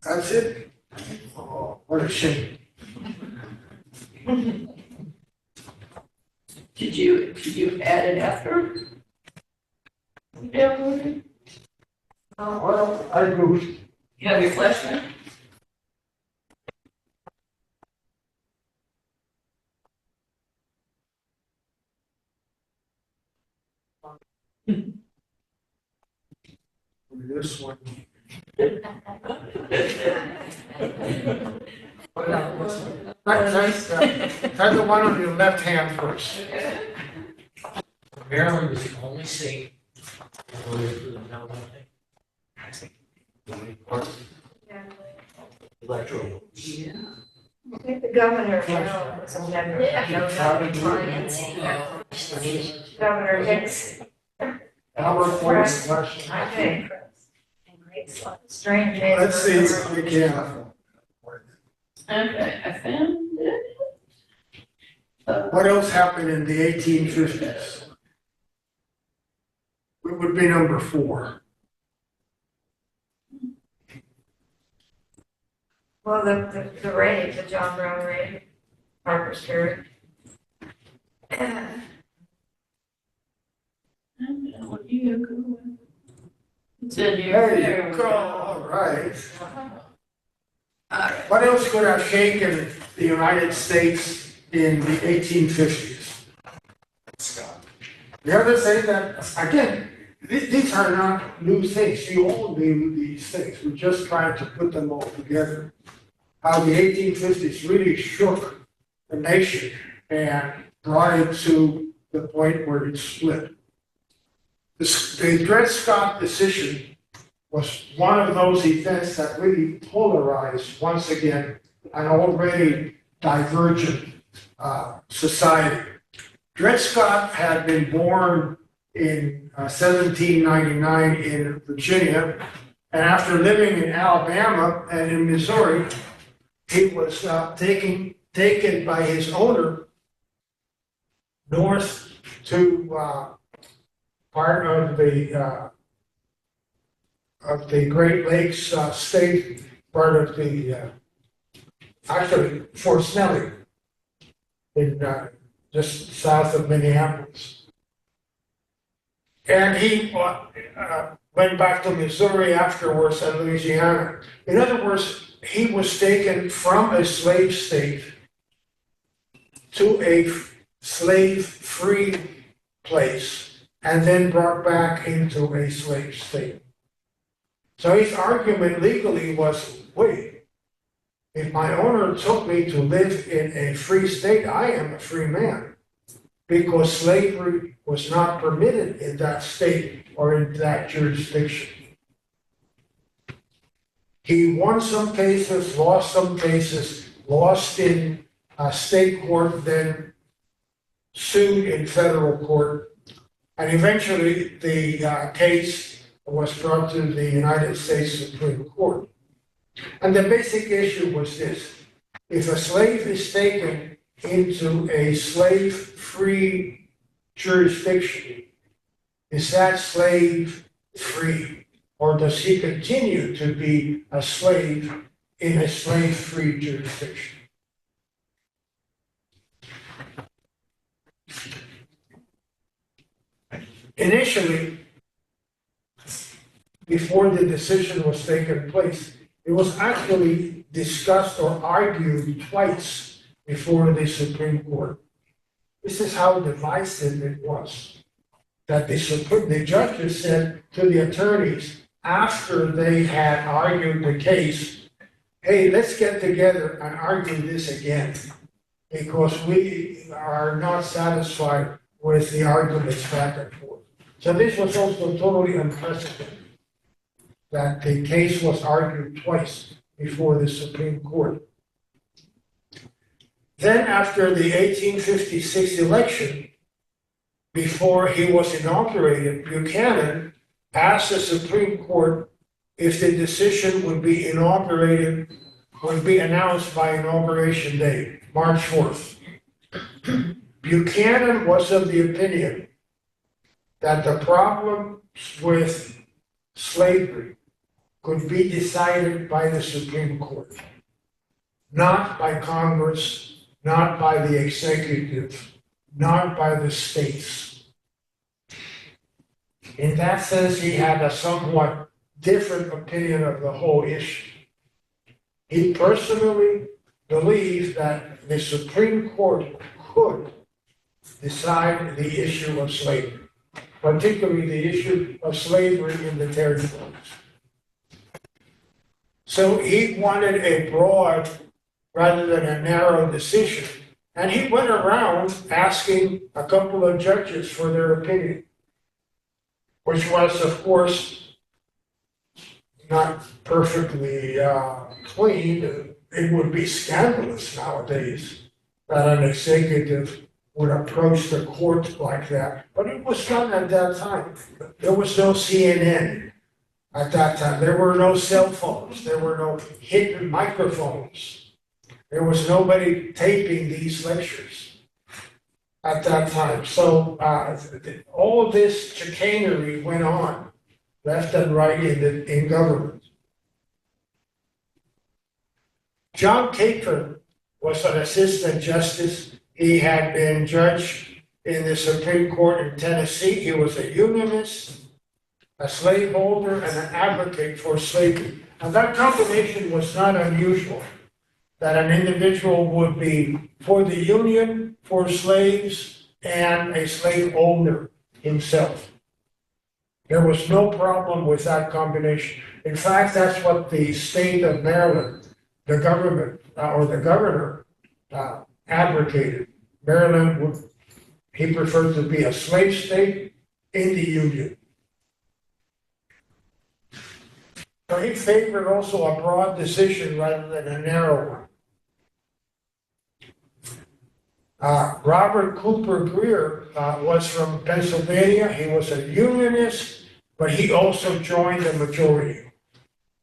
That's it? Oh, what a shame. added after? We downloaded? Well, I do. You have your flash drive? This one. Try the one on your left hand first. Maryland is the only state voted for the no electoral. Yeah. I think the governor, some Governor Hicks, Albert Ford's question. I think. Strange. Let's see if we can. Okay, I found it. What else happened in the 1850s? What would be number 4? Well, the raid, the John Brown raid, Harper's Ferry. It's in There here. you go, all right. All right. What else could have shaken the United States in the 1850s? Scott. The other thing that, again, these are not new things. You all knew these things. We're just trying to put them all together. How the 1850s really shook the nation and brought it to the point where it split. The Dred Scott decision was one of those events that really polarized, once again, an already divergent society. Dred Scott had been born in 1799 in Virginia, and after living in Alabama and in Missouri, he was taken by his owner north to part of the Great Lakes state, part of the actually Fort Snelling, in just south of Minneapolis. And he went back to Missouri afterwards and Louisiana. In other words, he was taken from a slave state to a slave-free place and then brought back into a slave state. So his argument legally was, wait, if my owner took me to live in a free state, I am a free man, because slavery was not permitted in that state or in that jurisdiction. He won some cases, lost some cases, lost in state court, then sued in federal court, and eventually the case was brought to the United States Supreme Court. And the basic issue was this: if a slave is taken into a slave-free jurisdiction, is that slave free, or does he continue to be a slave in a slave-free jurisdiction? Initially, before the decision was taken place, it was actually discussed or argued twice before the Supreme Court. This is how divisive it was. That the judges said to the attorneys after they had argued the case, hey, let's get together and argue this again, because we are not satisfied with the arguments back and forth. So this was also totally unprecedented, that the case was argued twice before the Supreme Court. Then after the 1856 election, before he was inaugurated, Buchanan asked the Supreme Court if the decision would be announced by Inauguration Day, March 4th. Buchanan was of the opinion that the problems with slavery could be decided by the Supreme Court, not by Congress, not by the executive, not by the states. In that sense, he had a somewhat different opinion of the whole issue. He personally believed that the Supreme Court could decide the issue of slavery, particularly the issue of slavery in the territories. So he wanted a broad rather than a narrow decision. And he went around asking a couple of judges for their opinion, which was, of course, not perfectly clean. It would be scandalous nowadays that an executive would approach the court like that. But it was done at that time. There was no CNN at that time. There were no cell phones. There were no hidden microphones. There was nobody taping these lectures at that time. So all of this chicanery went on left and right in government. John Capron was an assistant justice. He had been judge in the Supreme Court in Tennessee. He was a unionist, a slaveholder, and an advocate for slavery. And that combination was not unusual, that an individual would be for the union, for slaves, and a slave owner himself. There was no problem with that combination. In fact, that's what the state of Maryland, the government, or the governor, advocated. Maryland he preferred to be a slave state in the Union. So he favored also a broad decision rather than a narrow one. Robert Cooper Greer was from Pennsylvania. He was a unionist, but he also joined the majority.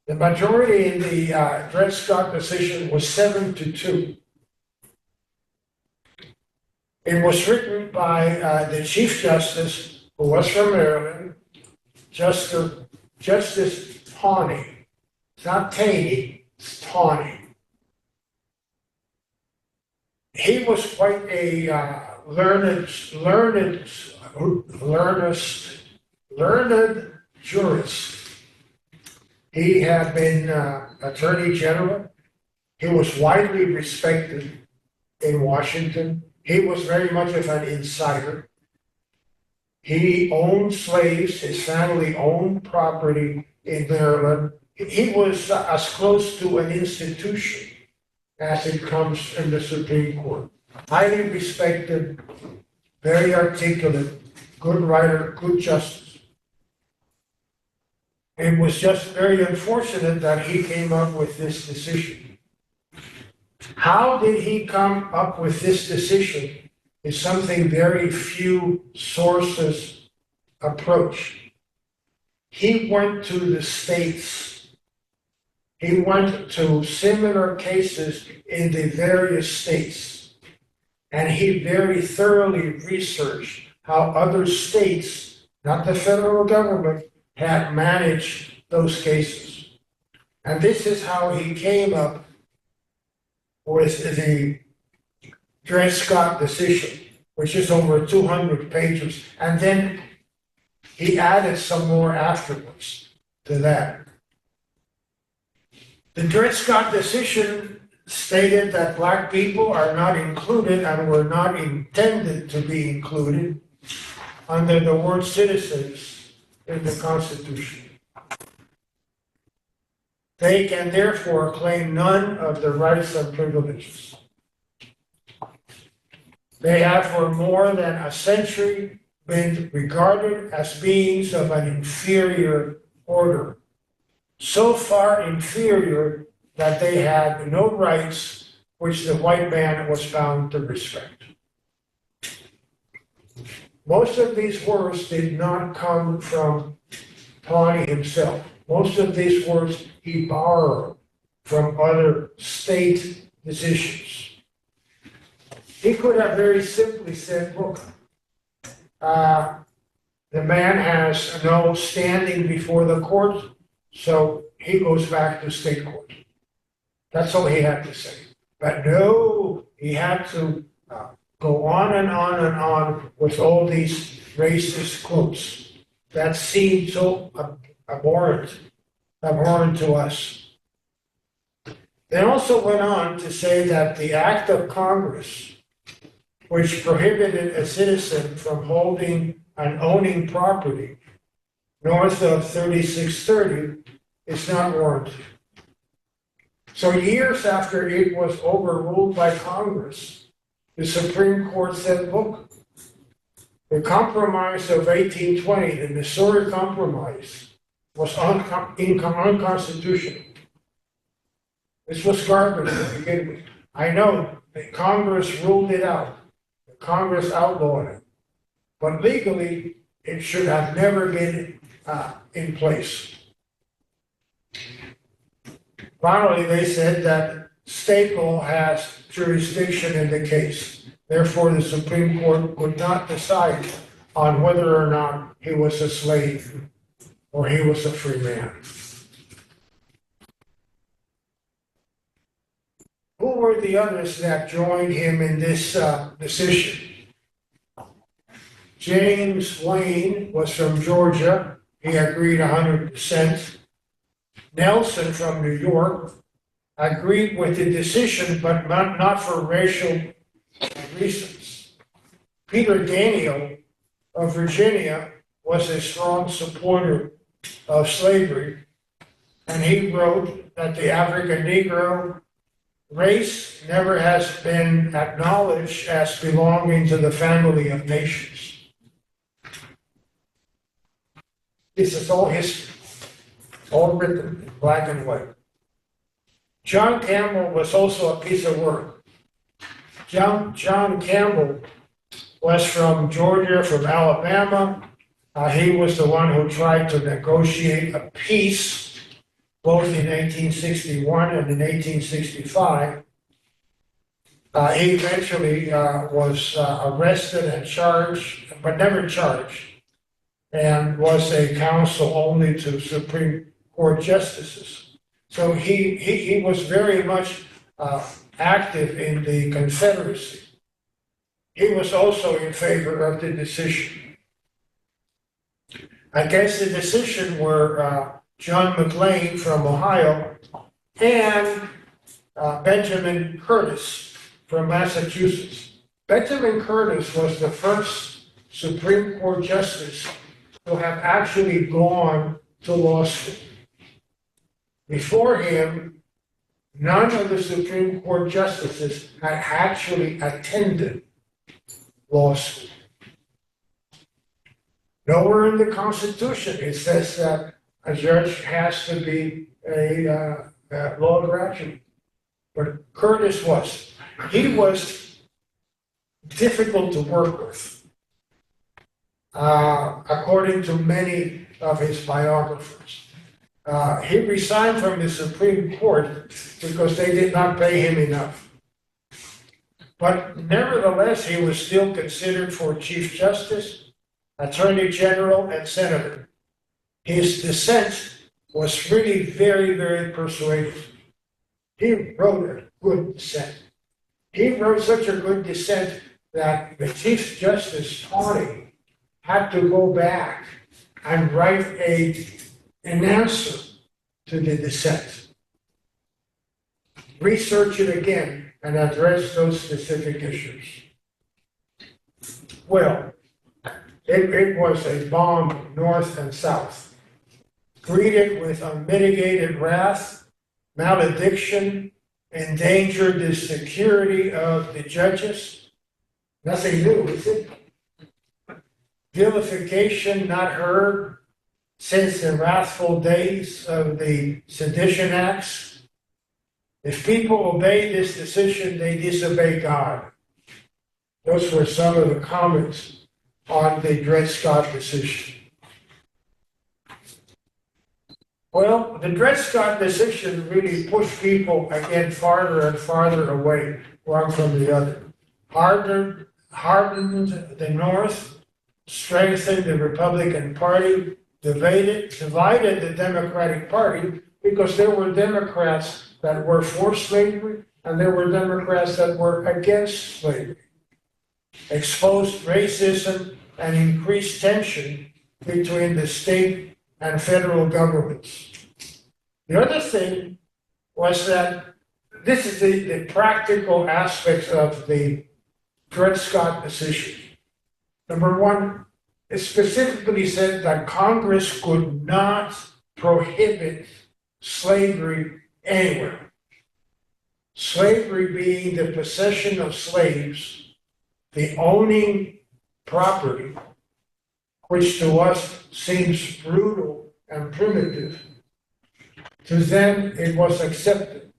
The majority in the Dred Scott decision was 7-2. It was written by the Chief Justice, who was from Maryland, Justice Tawney. It's not Taney, it's Tawney. He was quite a learned jurist. He had been Attorney General. He was widely respected in Washington. He was very much of an insider. He owned slaves. His family owned property in Maryland. He was as close to an institution as it comes in the Supreme Court. Highly respected, very articulate, good writer, good justice. It was just very unfortunate that he came up with this decision. How did he come up with this decision is something very few sources approach. He went to the states. He went to similar cases in the various states, and he very thoroughly researched how other states, not the federal government, had managed those cases. And this is how he came up with the Dred Scott decision, which is over 200 pages. And then he added some more afterwards to that. The Dred Scott decision stated that Black people are not included and were not intended to be included under the word citizens in the Constitution. They can therefore claim none of the rights and privileges. They have for more than a century been regarded as beings of an inferior order, so far inferior that they had no rights which the white man was bound to respect. Most of these words did not come from Tawney himself. Most of these words he borrowed from other state decisions. He could have very simply said, look, the man has no standing before the court, so he goes back to state court. That's all he had to say. But no, he had to go on and on and on with all these racist quotes that seemed so abhorrent to us. They also went on to say that the act of Congress, which prohibited a citizen from holding and owning property north of 3630, is not warranted. So years after it was overruled by Congress, the Supreme Court said, look, the Compromise of 1820, the Missouri Compromise, was unconstitutional. This was garbage to begin with. I know that Congress ruled it out. Congress outlawed it. But legally, it should have never been in place. Finally, they said that state law has jurisdiction in the case. Therefore, the Supreme Court could not decide on whether or not he was a slave or he was a free man. Who were the others that joined him in this decision? James Wayne was from Georgia. He agreed 100%. Nelson from New York agreed with the decision, but not for racial reasons. Peter Daniel of Virginia was a strong supporter of slavery, and he wrote that the African Negro race never has been acknowledged as belonging to the family of nations. This is all history, all written in black and white. John Campbell was also a piece of work. John Campbell was from Georgia, from Alabama. He was the one who tried to negotiate a peace, both in 1861 and in 1865. He eventually was arrested and charged, but never charged, and was a counsel only to Supreme Court justices. So he was very much active in the Confederacy. He was also in favor of the decision. Against the decision were John McLean from Ohio and Benjamin Curtis from Massachusetts. Benjamin Curtis was the first Supreme Court justice to have actually gone to law school. Before him, none of the Supreme Court justices had actually attended law school. Nowhere in the Constitution it says that a judge has to be a law graduate, but Curtis was. He was difficult to work with, according to many of his biographers. He resigned from the Supreme Court because they did not pay him enough. But nevertheless, he was still considered for Chief Justice, Attorney General, and Senator. His dissent was really very, very persuasive. He wrote a good dissent. He wrote such a good dissent that the Chief Justice party had to go back and write an answer to the dissent. Research it again and address those specific issues. Well, it was a bomb north and south, greeted with unmitigated wrath, malediction, endangered the security of the judges. Nothing new, is it? Vilification not heard since the wrathful days of the Sedition Acts. If people obey this decision, they disobey God. Those were some of the comments on the Dred Scott decision. Well, the Dred Scott decision really pushed people again farther and farther away, one from the other. Hardened the North, strengthened the Republican Party, divided the Democratic Party, because there were Democrats that were for slavery and there were Democrats that were against slavery. Exposed racism and increased tension between the state and federal governments. The other thing was that this is the practical aspects of the Dred Scott decision. Number one, it specifically said that Congress could not prohibit slavery anywhere. Slavery being the possession of slaves, the owning property, which to us seems brutal and primitive. To them, it was accepted.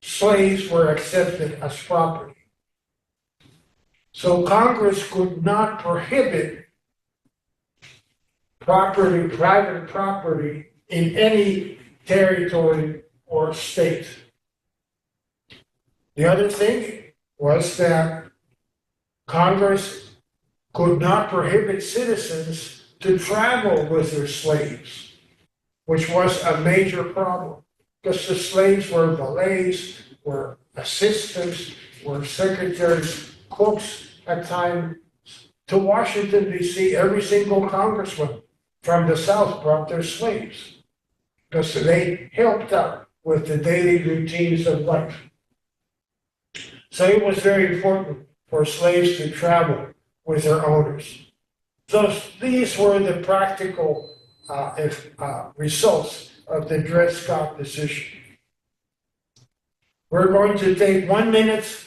Slaves were accepted as property. So Congress could not prohibit property, private property, in any territory or state. The other thing was that Congress could not prohibit citizens to travel with their slaves, which was a major problem, because the slaves were valets, were assistants, were secretaries, cooks at times. To Washington, D.C., every single congressman from the South brought their slaves, because they helped out with the daily routines of life. So it was very important for slaves to travel with their owners. So these were the practical results of the Dred Scott decision. We're going to take 1 minute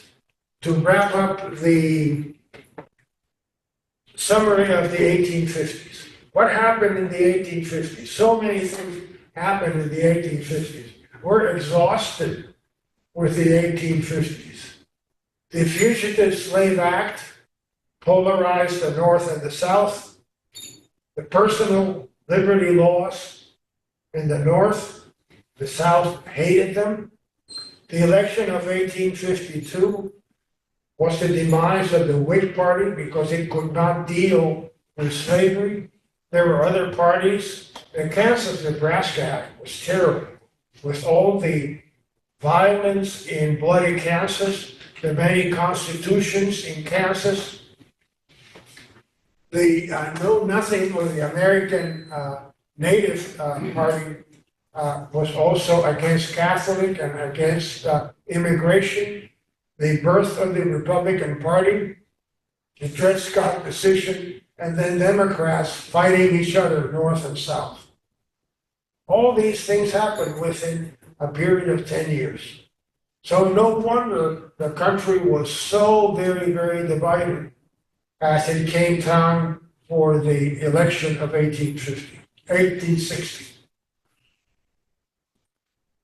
to wrap up the summary of the 1850s. What happened in the 1850s? So many things happened in the 1850s. We're exhausted with the 1850s. The Fugitive Slave Act polarized the North and the South. The personal liberty laws in the North, the South hated them. The election of 1852 was the demise of the Whig Party because it could not deal with slavery. There were other parties. The Kansas-Nebraska Act was terrible, with all the violence in bloody Kansas, the many constitutions in Kansas. The Know Nothing, or the American Native Party, was also against Catholic and against immigration. The birth of the Republican Party, the Dred Scott decision, and then Democrats fighting each other, North and South. All these things happened within a period of 10 years. So no wonder the country was so very, very divided as it came time for the election of 1860.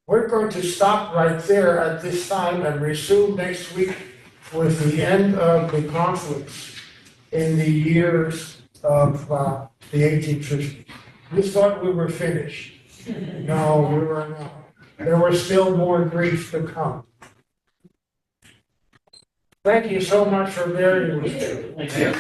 We're going to stop right there at this time and resume next week with the end of the conflicts in the years of the 1850s. We thought we were finished. No, we were not. There was still more grief to come. Thank you so much for bearing with me. Thank you.